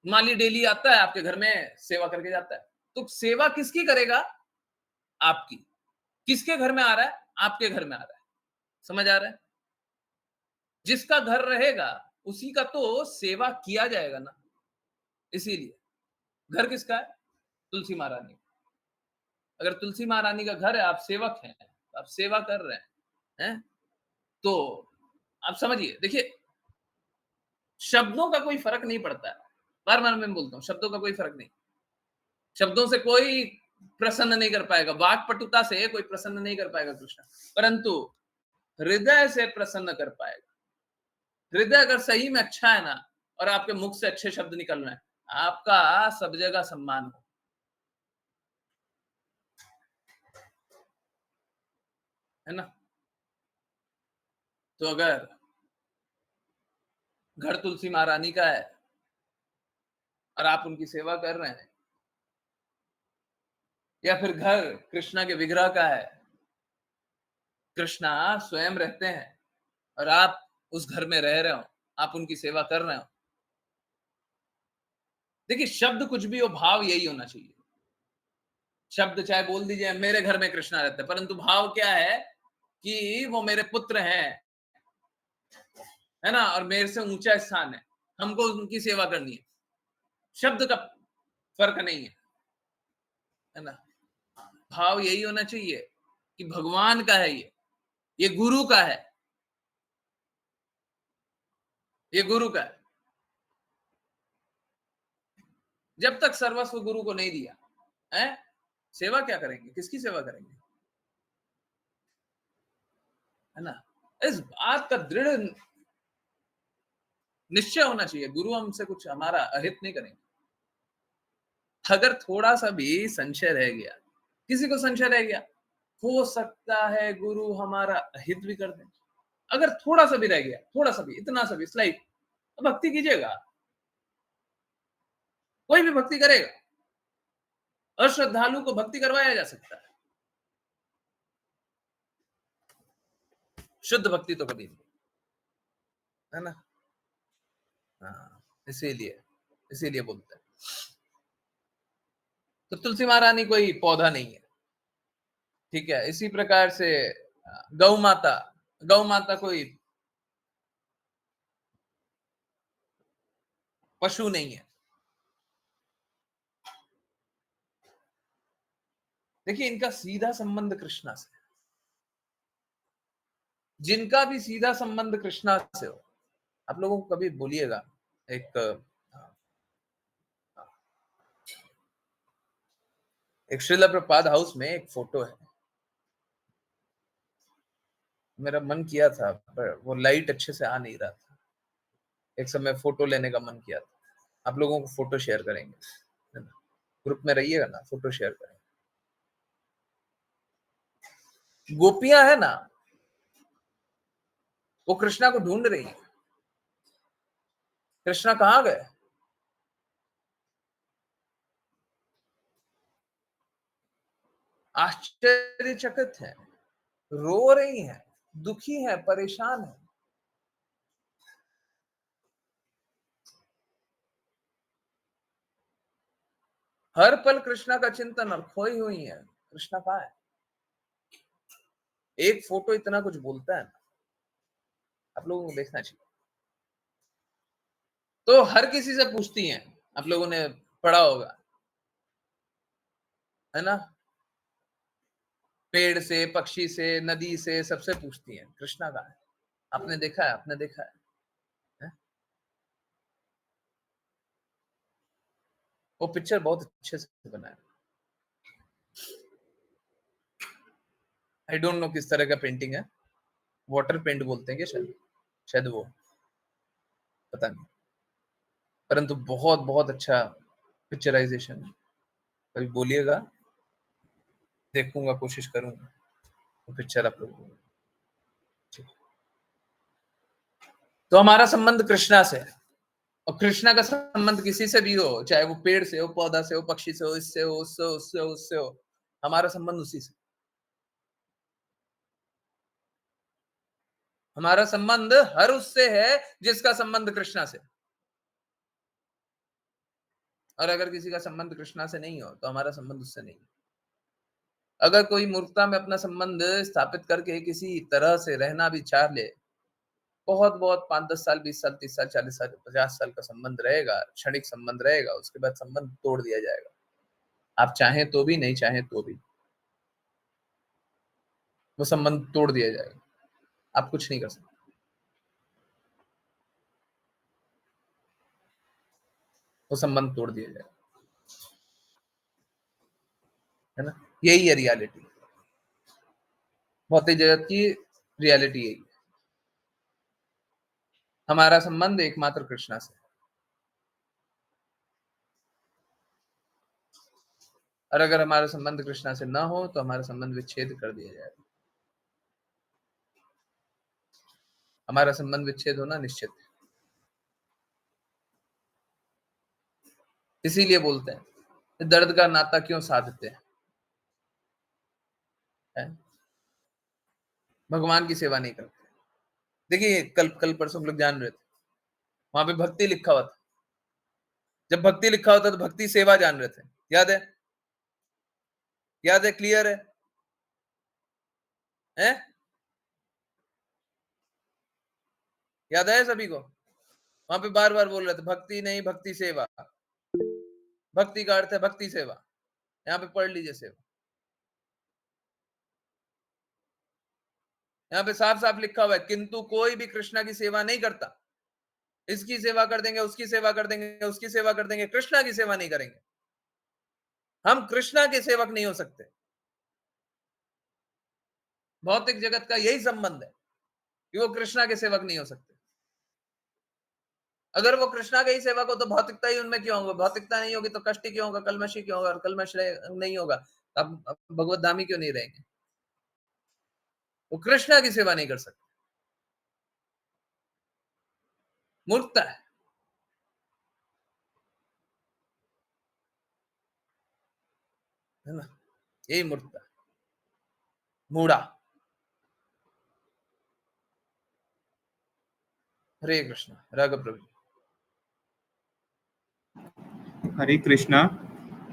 माली डेली आता है आपके घर में, सेवा करके जाता है। तो सेवा किसकी करेगा? आपकी। किसके घर में आ रहा है? आपके घर में आ रहा है। समझ आ रहा है? जिसका घर रहेगा उसी का तो सेवा किया जाएगा ना। इसीलिए घर किसका है? तुलसी महारानी। अगर तुलसी महारानी का घर है, आप सेवक हैं, आप सेवा कर रहे हैं, तो आप समझिए। देखिए शब्दों का कोई फर्क नहीं पड़ता है। बार बार मैं बोलता हूं, शब्दों का कोई फर्क नहीं। शब्दों से कोई प्रसन्न नहीं कर पाएगा, वाक्पटुता से कोई प्रसन्न नहीं कर पाएगा कृष्ण, परंतु हृदय से प्रसन्न कर पाएगा। हृदय अगर सही में अच्छा है ना, और आपके मुख से अच्छे शब्द निकल रहे हैं, आपका सब जगह सम्मान हो, है ना? तो अगर घर तुलसी महारानी का है और आप उनकी सेवा कर रहे हैं, या फिर घर कृष्णा के विग्रह का है, कृष्णा स्वयं रहते हैं और आप उस घर में रह रहे हो, आप उनकी सेवा कर रहे हो, देखिए शब्द कुछ भी हो, भाव यही होना चाहिए। शब्द चाहे बोल दीजिए मेरे घर में कृष्णा रहते हैं, परंतु भाव क्या है कि वो मेरे पुत्र हैं, है ना, और मेरे से ऊंचा स्थान है, हमको उनकी सेवा करनी है। शब्द का फर्क नहीं है ना? भाव यही होना चाहिए कि भगवान का है, ये गुरु का है, ये गुरु का है। जब तक सर्वस्व गुरु को नहीं दिया है, सेवा क्या करेंगे, किसकी सेवा करेंगे, है ना। इस बात का दृढ़ निश्चय होना चाहिए, गुरु हमसे कुछ हमारा अहित नहीं करेंगे। अगर थोड़ा सा भी संशय रह गया, किसी को संशय रह गया, हो सकता है गुरु हमारा अहित भी कर दें। अगर थोड़ा सा भी रह गया, थोड़ा सा भी, इतना सा भी स्लाइट, तो भक्ति कीजिएगा। कोई भी भक्ति करेगा, अश्रद्धालु को भक्ति करवाया जा सकता है, शुद्ध भक्ति तो कभी नहीं, है ना। हाँ, इसीलिए इसीलिए बोलते हैं। तो तुलसी महारानी कोई पौधा नहीं है, ठीक है। इसी प्रकार से गौ माता, गौ माता कोई पशु नहीं है। देखिए, इनका सीधा संबंध कृष्णा से, जिनका भी सीधा संबंध कृष्णा से हो, आप लोगों को कभी बोलिएगा, एक श्रील प्रभुपाद हाउस में एक फोटो है, मेरा मन किया था पर वो लाइट अच्छे से आ नहीं रहा था, एक समय फोटो लेने का मन किया था। आप लोगों को फोटो शेयर करेंगे, है ना, ग्रुप में रहिएगा ना, फोटो शेयर करेंगे। गोपियां है ना, वो कृष्णा को ढूंढ रही है, कृष्णा कहाँ गए, आश्चर्यचकित है, रो रही हैं, दुखी है, परेशान है। हर पल कृष्णा का चिंतन और खोई हुई है, कृष्णा कहाँ है। एक फोटो इतना कुछ बोलता है ना, आप लोगों को देखना चाहिए। तो हर किसी से पूछती हैं, आप लोगों ने पढ़ा होगा, है ना, पेड़ से, पक्षी से, नदी से, सबसे पूछती हैं कृष्णा कहाँ है। आपने देखा है, आपने देखा है? वो पिक्चर बहुत अच्छे से बना है। आई डोंट नो किस तरह का पेंटिंग है, वाटर पेंट बोलते हैं क्या, शायद शायद वो, पता नहीं, परंतु बहुत बहुत अच्छा पिक्चराइजेशन है। कभी बोलिएगा, देखूंगा, कोशिश करूंगा वो पिक्चर आप लोगों को। तो हमारा संबंध कृष्णा से है, और कृष्णा का संबंध किसी से भी हो, चाहे वो पेड़ से हो, पौधा से हो, पक्षी से हो, इससे हो, उससे हो, उससे हो, उससे हो, हमारा संबंध उसी से। हमारा संबंध हर उससे है जिसका संबंध कृष्णा से। और अगर किसी का संबंध कृष्णा से नहीं हो, तो हमारा संबंध उससे नहीं। अगर कोई मूर्खता में अपना संबंध स्थापित करके किसी तरह से रहना भी चाह ले, बहुत बहुत 5-10 साल, 20 साल, 30 साल, 40 साल, 50 साल का संबंध रहेगा, क्षणिक संबंध रहेगा, उसके बाद संबंध तोड़ दिया जाएगा। आप चाहें तो भी, नहीं चाहें तो भी, वो संबंध तोड़ दिया जाएगा, आप कुछ नहीं कर सकते। वो संबंध तोड़ दिया जाएगा, है ना। यही है रियलिटी, भौतिक जगत की रियलिटी यही है। हमारा संबंध एकमात्र कृष्णा से, और अगर हमारा संबंध कृष्णा से ना हो, तो हमारा संबंध विच्छेद कर दिया जाएगा। हमारा संबंध विच्छेद होना निश्चित है। इसीलिए बोलते हैं, दर्द का नाता क्यों साधते हैं, है? भगवान की सेवा नहीं करते। देखिए, कल कल परसों हम लोग जान रहे थे, वहां पे भक्ति लिखा हुआ था। जब भक्ति लिखा होता तो भक्ति सेवा जान रहे थे, याद है, याद है, क्लियर है? याद है सभी को? वहां पे बार बार बोल रहे थे, भक्ति नहीं, भक्ति सेवा, भक्ति का अर्थ है भक्ति सेवा। यहाँ पे पढ़ लीजिए सेवा, यहाँ पे साफ साफ लिखा हुआ है, किंतु कोई भी कृष्णा की सेवा नहीं करता इसकी सेवा कर देंगे, उसकी सेवा कर देंगे, उसकी सेवा कर देंगे, कृष्णा की सेवा नहीं करेंगे। हम कृष्णा के सेवक नहीं हो सकते। भौतिक जगत का यही संबंध है कि वो कृष्णा के सेवक नहीं हो सकते। अगर वो कृष्णा के ही सेवक हो तो भौतिकता ही उनमें क्यों होगा? भौतिकता नहीं होगी तो कष्ट क्यों होगा? कल्मश क्यों होगा? और कल्मश नहीं होगा, अब भगवत धामी क्यों नहीं रहेंगे? वो कृष्णा की सेवा नहीं कर सकते। मूर्खता है ना? यही मूर्खता, मूढ़ा। हरे कृष्णा, राघव प्रभु। हरे कृष्णा।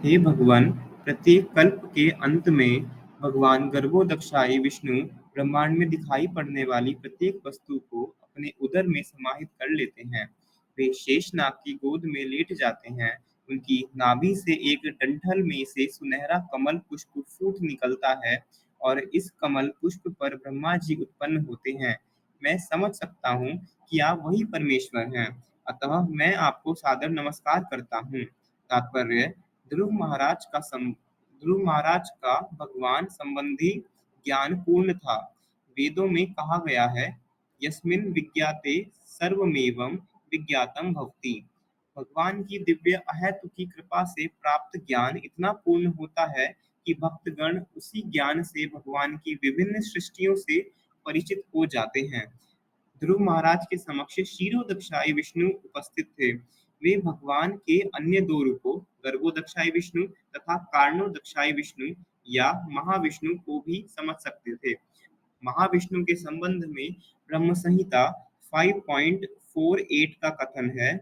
हे भगवान, प्रत्येक कल्प के अंत में भगवान गर्भोदक्षाई विष्णु ब्रह्मांड में दिखाई पड़ने वाली प्रत्येक वस्तु को अपने उदर में समाहित कर लेते हैं। वे शेषनाग की गोद में लेट जाते हैं। उनकी नाभि से एक डंठल में से सुनहरा कमल पुष्प फूट निकलता है और इस कमल पुष्प पर ब्रह्मा जी उत्पन्न होते हैं। मैं समझ सकता हूँ कि आप वही परमेश्वर हैं, अतः मैं आपको सादर नमस्कार करता हूँ। तात्पर्य: ध्रुव महाराज का भगवान संबंधी ज्ञान पूर्ण था। वेदों में कहा गया है, यस्मिन् विज्ञाते सर्वमेवं विज्ञातम भवति। भगवान की दिव्य अहेतु की कृपा से प्राप्त ज्ञान इतना पूर्ण होता है कि भक्तगण उसी ज्ञान से भगवान की विभिन्न सृष्टियों से परिचित हो जाते हैं। ध्रुव महाराज के समक्ष क्षीरोदक्षाई विष्णु उपस्थित थे। वे भगवान के अन्य दो रूपों गर्भोदक्षाई विष्णु तथा कारणोदक्षाई विष्णु या महाविष्णु को भी समझ सकते थे। महाविष्णु के संबंध में ब्रह्म संहिता 5.48 का कथन है,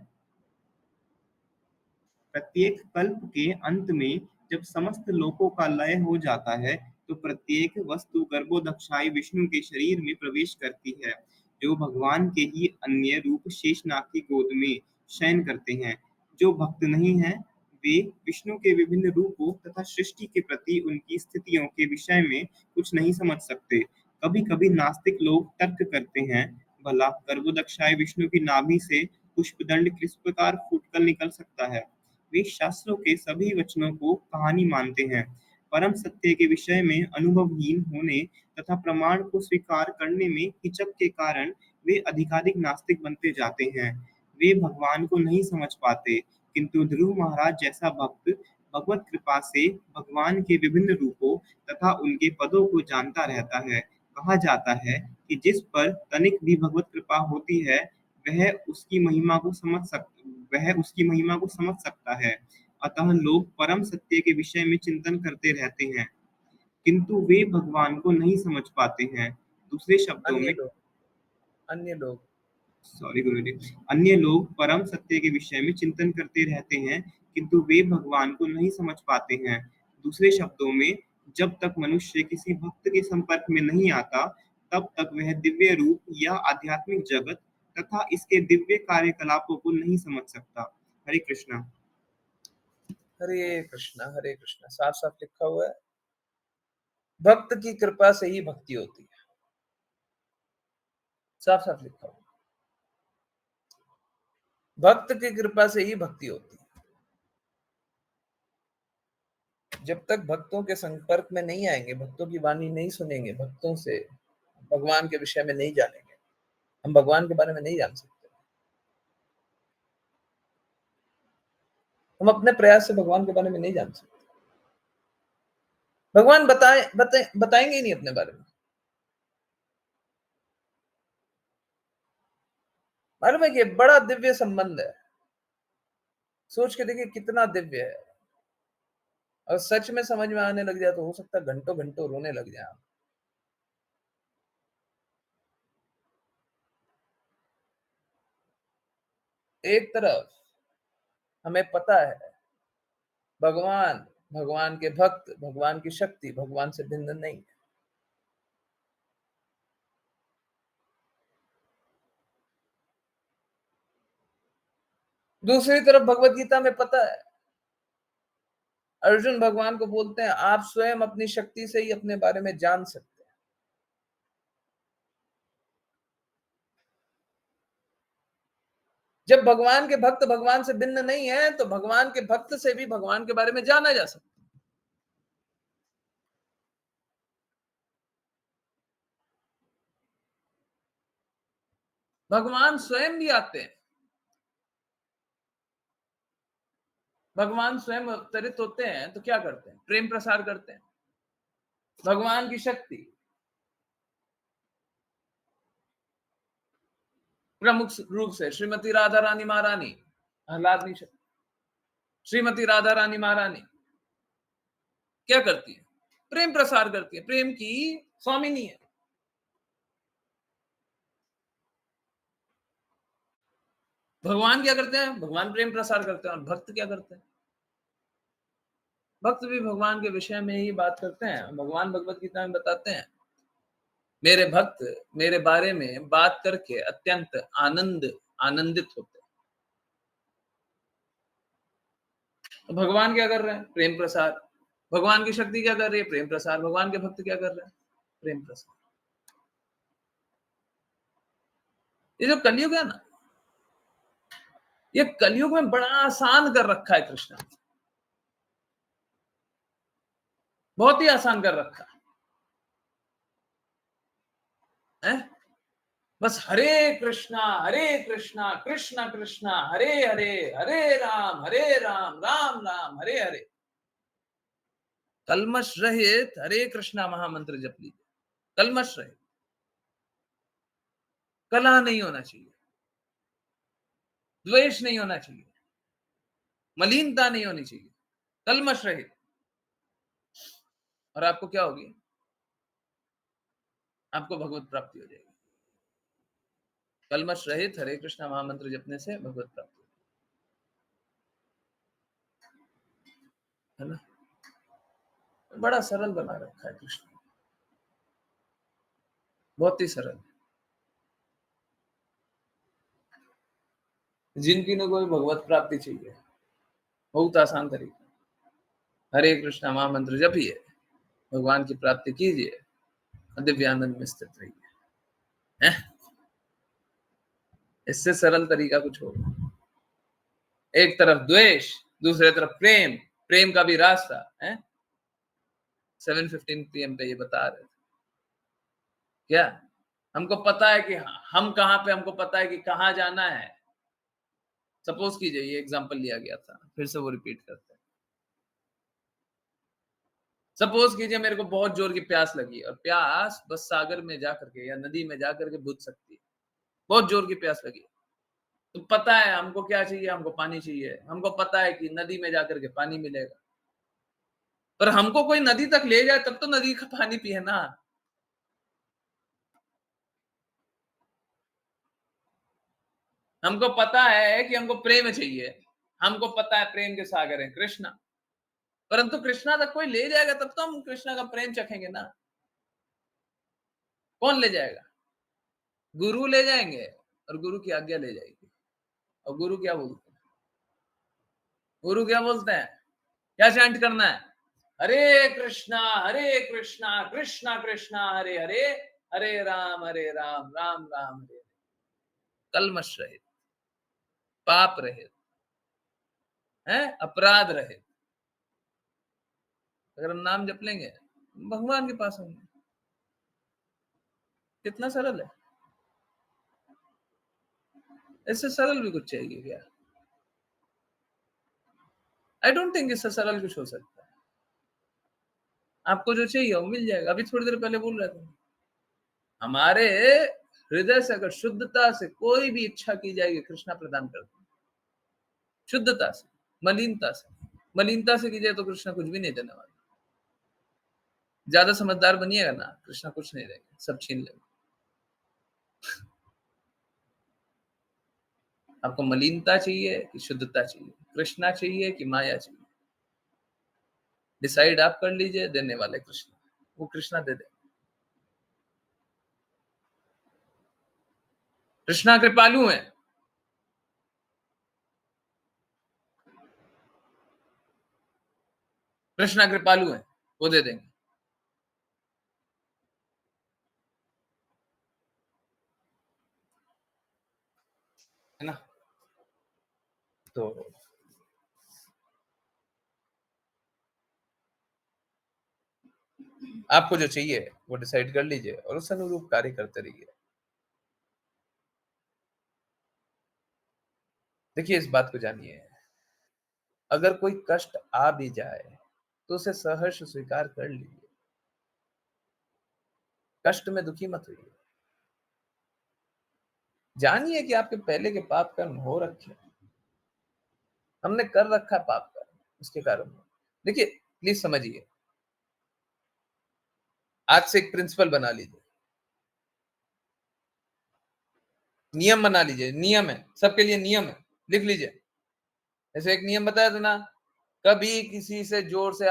प्रत्येक कल्प के अंत में जब समस्त लोकों का लय हो जाता है तो प्रत्येक वस्तु गर्भोदक्षाई विष्णु के शरीर में प्रवेश करती है, जो भगवान के ही अन्य रूप शेषनाग की गोद में शयन करते हैं। जो भक्त नहीं है वे विष्णु के विभिन्न रूपों तथा सृष्टि के प्रति उनकी स्थितियों के विषय में कुछ नहीं समझ सकते। कभी कभी नास्तिक लोग तर्क करते हैं, भला गर्भोदक्षाई विष्णु की नाभि से पुष्पदंड किस प्रकार फूटकर निकल सकता है। वे शास्त्रों के सभी वचनों को कहानी मानते हैं। परम सत्य के विषय में अनुभवहीन होने तथा प्रमाण को स्वीकार करने में हिचक के कारण वे अधिकाधिक नास्तिक बनते जाते हैं। वे भगवान को नहीं समझ पाते, किंतु ध्रुव महाराज जैसा भक्त भगवत कृपा से भगवान के विभिन्न रूपों तथा उनके पदों को जानता रहता है। कहा जाता है कि जिस पर तनिक भी भगवत कृपा होती है वह उसकी महिमा को समझ सकता है। अतः लोग परम सत्य के विषय में चिंतन करते रहते हैं, किंतु वे भगवान को नहीं समझ पाते हैं। दूसरे शब्दों में अन्य लोग सॉरी गुरुजी, अन्य लोग परम सत्य के विषय में चिंतन करते रहते हैं, किंतु वे भगवान को नहीं समझ पाते हैं। दूसरे शब्दों में, जब तक मनुष्य किसी भक्त के संपर्क में नहीं आता, तब तक वह दिव्य रूप या आध्यात्मिक जगत तथा इसके दिव्य कार्यकलापों को नहीं समझ सकता। हरे कृष्णा। हरे कृष्णा, साफ साफ लिखा हुआ है, भक्त की कृपा से ही भक्ति होती है। साफ साफ लिखा हुआ, भक्त की कृपा से ही भक्ति होती है। जब तक भक्तों के संपर्क में नहीं आएंगे, भक्तों की वाणी नहीं सुनेंगे, भक्तों से भगवान के विषय में नहीं जानेंगे, हम भगवान के बारे में नहीं जान सकते। हम अपने प्रयास से भगवान के बारे में नहीं जान सकते। भगवान बताएंगे ही नहीं अपने बारे में। मालूम है कि बड़ा दिव्य संबंध है। सोच के देखिए कितना दिव्य है। और सच में समझ में आने लग जाए तो हो सकता है घंटों घंटों रोने लग जाए आप। एक तरफ हमें पता है भगवान, भगवान के भक्त, भगवान की शक्ति भगवान से भिन्न नहीं है। दूसरी तरफ भगवत गीता में पता है, अर्जुन भगवान को बोलते हैं आप स्वयं अपनी शक्ति से ही अपने बारे में जान सकते हैं। जब भगवान के भक्त भगवान से भिन्न नहीं है, तो भगवान के भक्त से भी भगवान के बारे में जाना जा सकता है। भगवान स्वयं भी आते हैं। भगवान स्वयं अवतरित होते हैं तो क्या करते हैं? प्रेम प्रसार करते हैं। भगवान की शक्ति प्रमुख रूप से श्रीमती राधा रानी महारानी, आह्लादनी शक्ति, श्रीमती राधा रानी महारानी क्या करती है? प्रेम प्रसार करती है, प्रेम की स्वामिनी है। भगवान क्या करते हैं? भगवान प्रेम प्रसार करते हैं। और भक्त क्या करते हैं? भक्त भी भगवान के विषय में ही बात करते हैं। भगवान भगवत गीता में बताते हैं, मेरे भक्त मेरे बारे में बात करके अत्यंत आनंदित होते हैं। तो भगवान क्या कर रहे हैं? प्रेम प्रसार। भगवान की शक्ति क्या कर रही है? प्रेम प्रसार। भगवान के भक्त क्या कर रहे हैं? प्रेम प्रसार। ये जो कलयुग है ना, ये कलयुग में बड़ा आसान कर रखा है कृष्ण ने। बहुत ही आसान कर रखा है। बस हरे कृष्णा कृष्ण कृष्णा हरे हरे, हरे राम राम हरे हरे। कलमश रहित हरे कृष्णा महामंत्र जप लीजिए। कलमश रहित। कलह नहीं होना चाहिए, द्वेष नहीं होना चाहिए, मलिनता नहीं होनी चाहिए, कलमश रहित। और आपको क्या होगी? आपको भगवत प्राप्ति हो जाएगी। कलमश रहित हरे कृष्णा महामंत्र जपने से भगवत प्राप्ति है ना। बड़ा सरल बना रखा है कृष्ण, बहुत ही सरल। जिनकी न कोई भगवत प्राप्ति चाहिए, बहुत आसान तरीका, हरे कृष्णा महामंत्र जपिए, भगवान की प्राप्ति कीजिए, दिव्य आनंद में स्थित रहिए। इससे सरल तरीका कुछ होगा? एक तरफ द्वेष, दूसरे तरफ प्रेम, प्रेम का भी रास्ता है। 7:15 PM पे ये बता रहे थे। क्या हमको पता है कि हम कहाँ पे, हमको पता है कि कहाँ जाना है। सपोज कीजिए ये एग्जांपल लिया गया था, फिर से वो रिपीट करते हैं। सपोज कीजिए मेरे को बहुत जोर की प्यास लगी, और प्यास बस सागर में जाकर के या नदी में जाकर के बुझ सकती है। बहुत जोर की प्यास लगी, तो पता है हमको क्या चाहिए? हमको पानी चाहिए। हमको पता है कि नदी में जाकर के पानी मिलेगा, पर हमको कोई नदी तक ले जाए तब तो नदी का पानी पिए ना। हमको पता है कि हमको प्रेम चाहिए, हमको पता है प्रेम के सागर है कृष्णा, परंतु कृष्णा तक कोई ले जाएगा तब तो हम कृष्णा का प्रेम चखेंगे ना। कौन ले जाएगा? गुरु ले जाएंगे, और गुरु की आज्ञा ले जाएगी। और गुरु क्या बोलते हैं? गुरु क्या बोलते हैं? क्या चैंट करना है? हरे कृष्णा कृष्णा कृष्णा हरे हरे, हरे राम राम राम हरे हरे। कलमश रहित, पाप रहित, है अपराध रहित। अगर हम नाम जप लेंगे, भगवान के पास होंगे। कितना सरल है। इससे सरल भी कुछ चाहिए क्या? आई डोंट थिंक इससे सरल कुछ हो सकता है। आपको जो चाहिए वो मिल जाएगा। अभी थोड़ी देर पहले बोल रहे थे, हमारे हृदय से अगर शुद्धता से कोई भी इच्छा की जाएगी, कृष्णा प्रदान करते हैं। शुद्धता से, मलिनता से की जाए तो कृष्णा कुछ भी नहीं देने वाला। ज्यादा समझदार बनिएगा ना, कृष्णा कुछ नहीं देंगे, सब छीन लेंगे। आपको मलिनता चाहिए कि शुद्धता चाहिए? कृष्णा चाहिए कि माया चाहिए? डिसाइड आप कर लीजिए। देने वाले कृष्ण, वो कृष्णा दे दे। कृष्णा कृपालु है। कृष्णा कृपालु है, वो दे देंगे, है ना। तो आपको जो चाहिए वो डिसाइड कर लीजिए और उस अनुरूप कार्य करते रहिए। देखिए इस बात को जानिए, अगर कोई कष्ट आ भी जाए तो उसे सहर्ष स्वीकार कर लीजिए। कष्ट में दुखी मत होइए। जानिए कि आपके पहले के पाप कर्म हो रखे हैं। हमने कर रखा है पाप कर्म, उसके कारण। देखिए प्लीज समझिए, आज से एक प्रिंसिपल बना लीजिए, नियम बना लीजिए। नियम है, सबके लिए नियम है, लिख लीजिए। जैसे एक नियम बताया था ना, कभी किसी से जोर से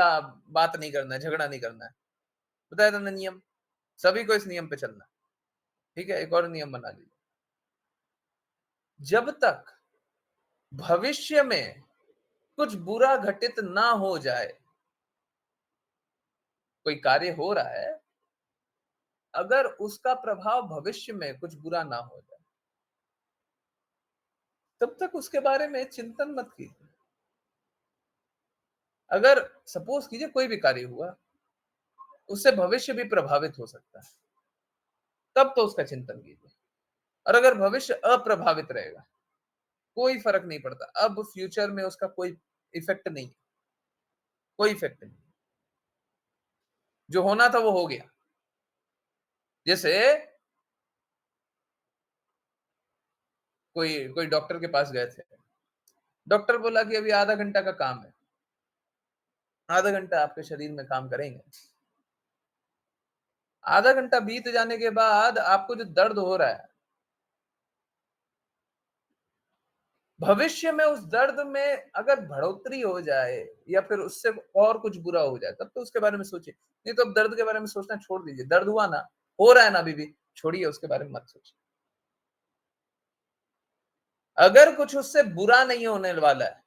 बात नहीं करना है, झगड़ा नहीं करना है, बताया था ना नियम। सभी को इस नियम पे चलना है, ठीक है। एक और नियम बना लीजिए, जब तक भविष्य में कुछ बुरा घटित ना हो जाए, कोई कार्य हो रहा है, अगर उसका प्रभाव भविष्य में कुछ बुरा ना हो जाए, तब तक उसके बारे में चिंतन मत कीजिए। अगर सपोज कीजिए कोई भी कार्य हुआ, उससे भविष्य भी प्रभावित हो सकता है, तब तो उसका चिंतन कीजिए। और अगर भविष्य अप्रभावित रहेगा, कोई फर्क नहीं पड़ता, अब फ्यूचर में उसका कोई इफेक्ट नहीं है, कोई इफेक्ट नहीं, जो होना था वो हो गया। जैसे कोई कोई डॉक्टर के पास गए थे, डॉक्टर बोला कि अभी आधा घंटा का काम है, आधा घंटा आपके शरीर में काम करेंगे। आधा घंटा बीत जाने के बाद आपको जो दर्द हो रहा है, भविष्य में उस दर्द में अगर बढ़ोतरी हो जाए या फिर उससे और कुछ बुरा हो जाए, तब तो उसके बारे में सोचिए। नहीं तो अब दर्द के बारे में सोचना छोड़ दीजिए। दर्द हुआ ना, हो रहा है ना अभी भी, छोड़िए, उसके बारे में मत सोचिए। अगर कुछ उससे बुरा नहीं होने वाला है,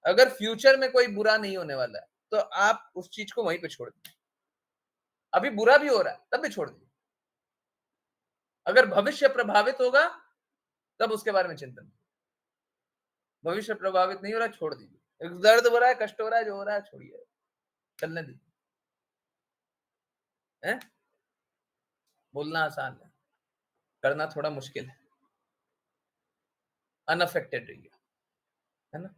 अगर फ्यूचर में कोई बुरा नहीं होने वाला है, तो आप उस चीज को वहीं पे छोड़ दीजिए। अभी बुरा भी हो रहा है, तब भी छोड़ दीजिए। अगर भविष्य प्रभावित होगा, तब उसके बारे में चिंतन। भविष्य प्रभावित नहीं हो रहा, छोड़ दीजिए। दर्द हो रहा है, कष्ट हो रहा है, जो हो रहा है छोड़िए, चलने दीजिए। हैं? बोलना आसान है, करना थोड़ा मुश्किल है। अनअफेक्टेड रहिए, है ना।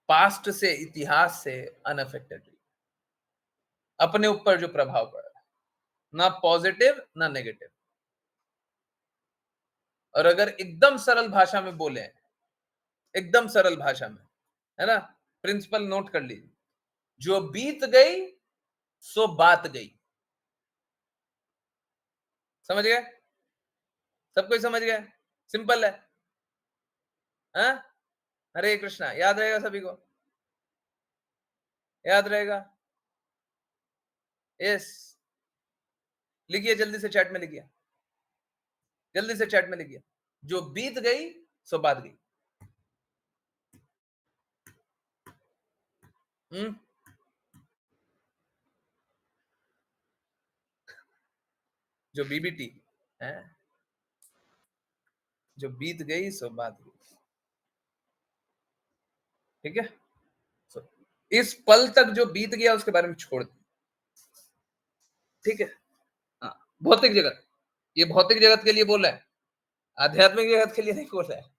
पास्ट से, इतिहास से अनअफेक्टेड रहिए। अपने ऊपर जो प्रभाव पड़ रहा है, ना पॉजिटिव ना नेगेटिव। और अगर एकदम सरल भाषा में बोले, एकदम सरल भाषा में, है ना, प्रिंसिपल नोट कर लीजिए, जो बीत गई सो बात गई। समझ गए? सब कोई समझ गया? सिंपल है। हाँ? हरे कृष्णा, याद रहेगा सभी को? याद रहेगा? यस। लिखिए, जल्दी से चैट में लिखिए, जल्दी से चैट में लिखिए, जो बीत गई सो बात गई। जो बीबीटी है, जो बीत गई सो बात गई। ठीक है। so, इस पल तक जो बीत गया उसके बारे में छोड़ दो। ठीक है। हाँ, भौतिक जगत, ये भौतिक जगत के लिए बोल रहा है, आध्यात्मिक जगत के लिए नहीं बोल रहा है।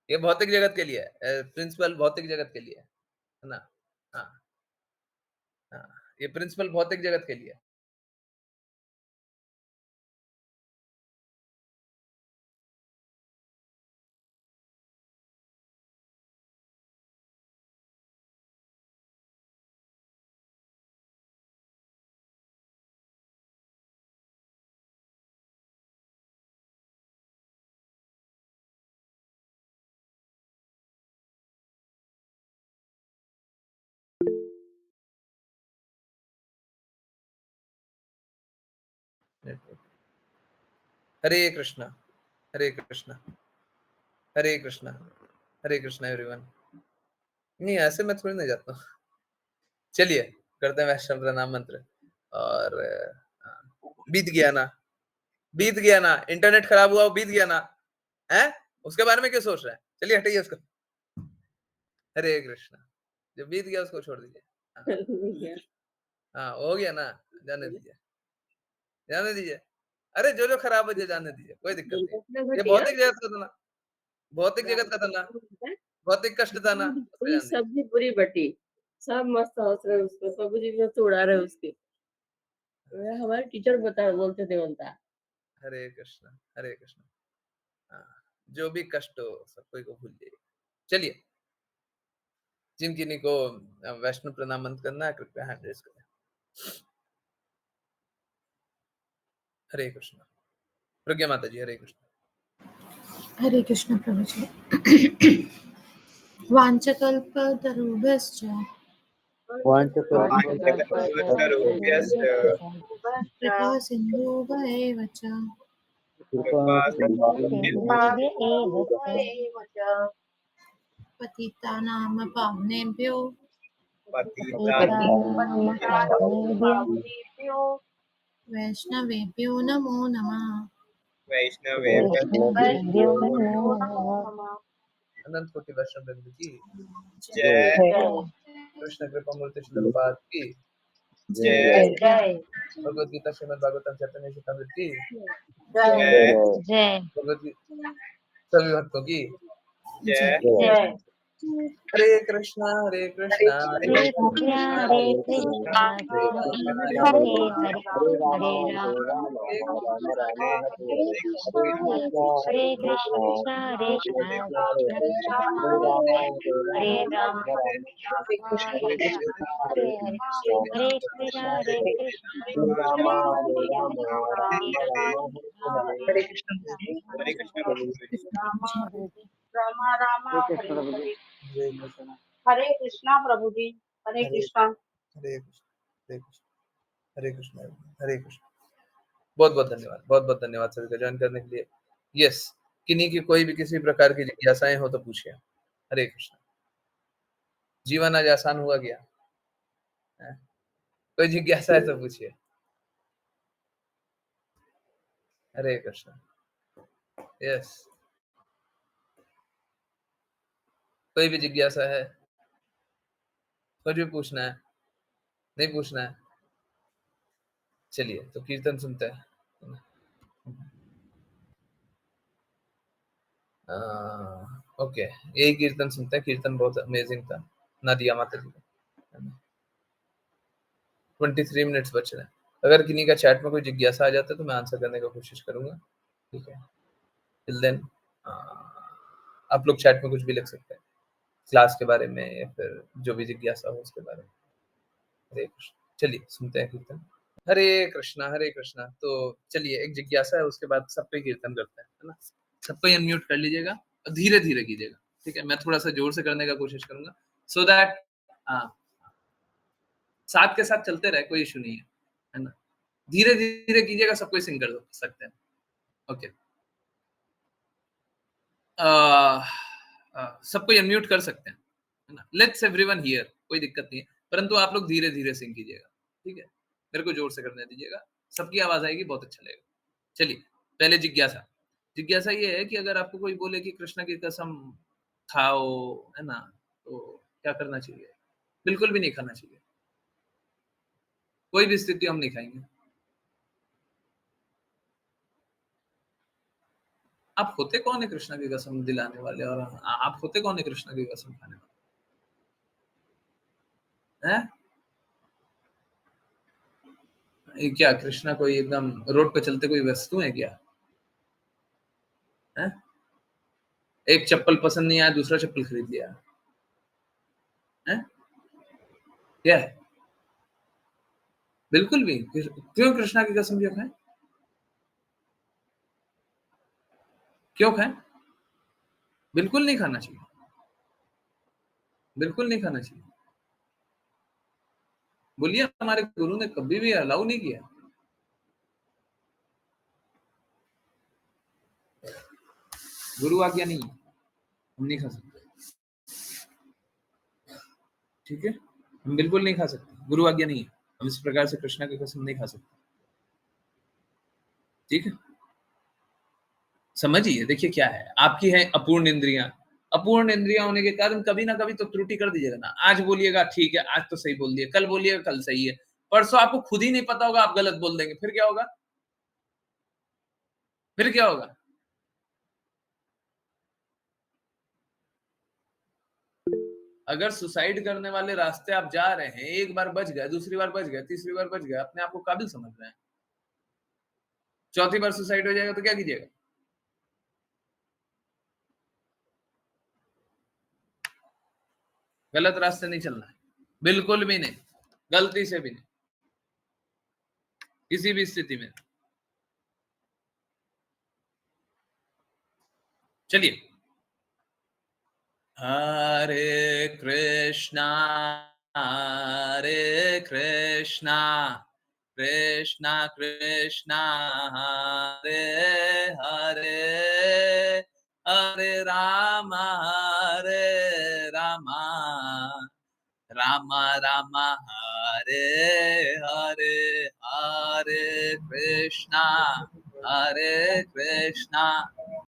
ये भौतिक जगत के लिए है, प्रिंसिपल भौतिक जगत के लिए है ना। हाँ हाँ, ये प्रिंसिपल भौतिक जगत के लिए है। हरे कृष्णा, हरे कृष्णा, हरे कृष्णा, हरे कृष्णा एवरीवन। नहीं, ऐसे मैं थोड़ी ना जाता हूँ। चलिए करते हैं वैष्णव प्रणाम मंत्र। और बीत गया ना, बीत गया ना, इंटरनेट खराब हुआ, बीत गया ना, है उसके बारे में क्यों सोच रहा है? चलिए हटाइए उसको। हरे कृष्णा। जो बीत गया उसको छोड़ दीजिए। हाँ, हो गया ना, जाने दीजिए, जाने दीजिए। अरे जो खराब हो जाए जाने दीजिए, कोई दिक्कत नहीं। ये भौतिक जगत का था ना, भौतिक जगत का था ना, भौतिक कष्ट था ना, उसको जाने दीजिए। सब्जी पूरी बटी, सब मस्त हंस रहे उसको, सब्जी में तो उड़ा रहे उसके। हमारे टीचर बोलते थे बोलता। हरे कृष्णा, हरे कृष्णा। हाँ, जो भी कष्ट हो सब कोई को भूल जाइए। चलिए, जिन किन्हीं को वैष्णव प्रणाम मंत्र करना है कृपया हैंड रेज करें। हरे कृष्णा। प्रज्ञा माता जी, हरे कृष्णा। हरे कृष्ण प्रभु जी। वाञ्छकल्पतरुभ्यश्च वाञ्छकल्पतरुभ्यश्च कृपा सिन्धुभ्येव च पतितानां पावनेभ्यो वैष्णवेभ्यो नमो नमः। अनंत कोटि वैष्णव वृंद की जय कृष्ण कृपा मूर्ति श्री प्रभुपाद की जय भगवद गीता श्रीमद् भागवतम चैतन्य चरितामृत की जय भगवद गीता सभी भक्तों की जय हरे कृष्णा हरे कृष्णा हरे कृष्णा हरे कृष्णा कृष्ण कृष्ण हरे राम हरे राम राम राम हरे हरे हरे कृष्णा हरे कृष्णा हरे कृष्णा हरे राम हरे राम हरे कृष्णा हरे कृष्णा हरे राम हरे राम राम राम हरे हरे हरे कृष्ण हरे कृष्णा प्रभु जी। रामा रामा हरे हरे हरे कृष्ण हरे कृष्णा प्रभु जी हरे हरे कृष्णा हरे कृष्ण हरे कृष्ण हरे कृष्ण हरे कृष्ण। बहुत बहुत धन्यवाद, बहुत बहुत धन्यवाद सभी का ज्वाइन करने के लिए। यस, किन्हीं की कोई भी किसी प्रकार की जिज्ञासाएं हो तो पूछिए। हरे कृष्ण। जीवन आज आसान हुआ गया है? कोई जिज्ञासा है तो पूछिए। हरे कृष्ण। यस, कोई भी जिज्ञासा है, कुछ भी पूछना है, नहीं पूछना है, चलिए तो कीर्तन सुनते हैं। ओके, यही कीर्तन सुनते हैं। कीर्तन बहुत अमेजिंग था। नदिया माता जी का 23 मिनट्स बच रहे हैं। अगर किन्हीं का चैट में कोई जिज्ञासा आ जाता है तो मैं आंसर करने का कोशिश करूंगा। ठीक है, टिल देन आप लोग चैट में कुछ भी लिख सकते हैं, क्लास के बारे में या फिर जो भी जिज्ञासा हो उसके बारे में। हरे कृष्ण। चलिए सुनते हैं कीर्तन। हरे कृष्णा हरे कृष्णा। तो चलिए, एक जिज्ञासा है, उसके बाद सब पे कीर्तन करते हैं, है ना। सबको अनम्यूट कर लीजिएगा और धीरे धीरे कीजिएगा। ठीक है, मैं थोड़ा सा जोर से करने का कोशिश करूंगा सो दैट साथ के साथ चलते रहे, कोई इशू नहीं है ना। धीरे धीरे कीजिएगा, सब कोई सिंग कर सकते हैं। ओके, सबको अनम्यूट कर सकते हैं, है ना। लेट्स एवरीवन हियर, कोई दिक्कत नहीं है, परंतु आप लोग धीरे धीरे सिंग कीजिएगा। ठीक है, मेरे को जोर से करने दीजिएगा, सबकी आवाज आएगी, बहुत अच्छा लगेगा। चलिए, पहले जिज्ञासा। जिज्ञासा ये है कि अगर आपको कोई बोले कि कृष्ण की कसम खाओ, है ना, तो क्या करना चाहिए? बिल्कुल भी नहीं खाना चाहिए, कोई भी स्थिति हम नहीं खाएंगे। आप होते कौन है कृष्ण की कसम दिलाने वाले, और आप होते कौन है कृष्ण की कसम खाने वाले? हैं? ये क्या कृष्णा कोई एकदम रोड पे चलते कोई वस्तु है क्या? है? एक चप्पल पसंद नहीं आया, दूसरा चप्पल खरीद लिया है? क्या है? बिल्कुल भी। क्यों कृष्णा की कसम क्यों खाएं? क्यों खाएं? बिल्कुल नहीं खाना चाहिए, बिल्कुल नहीं खाना चाहिए। बोलिए, हमारे गुरु ने कभी भी अलाउ नहीं किया। गुरु आज्ञा नहीं है, हम नहीं खा सकते। ठीक है, हम बिल्कुल नहीं खा सकते, गुरु आज्ञा नहीं है, हम इस प्रकार से कृष्णा की कसम नहीं खा सकते। ठीक है, समझिए, देखिए क्या है, आपकी है अपूर्ण इंद्रियां। अपूर्ण इंद्रियां होने के कारण कभी ना कभी तो त्रुटि कर दीजिएगा ना। आज बोलिएगा ठीक है, आज तो सही बोल दिया, कल बोलिएगा कल सही है, परसों आपको खुद ही नहीं पता होगा, आप गलत बोल देंगे, फिर क्या होगा? फिर क्या होगा? अगर सुसाइड करने वाले रास्ते आप जा रहे हैं, एक बार बच गए, दूसरी बार बच गए, तीसरी बार बच गए, अपने आप को काबिल समझ रहे हैं, चौथी बार सुसाइड हो जाएगा तो क्या कीजिएगा? गलत रास्ते नहीं चलना है, बिल्कुल भी नहीं, गलती से भी नहीं, किसी भी स्थिति में। चलिए, हरे कृष्णा कृष्णा कृष्णा हरे हरे, हरे राम राम राम हरे हरे, हरे कृष्णा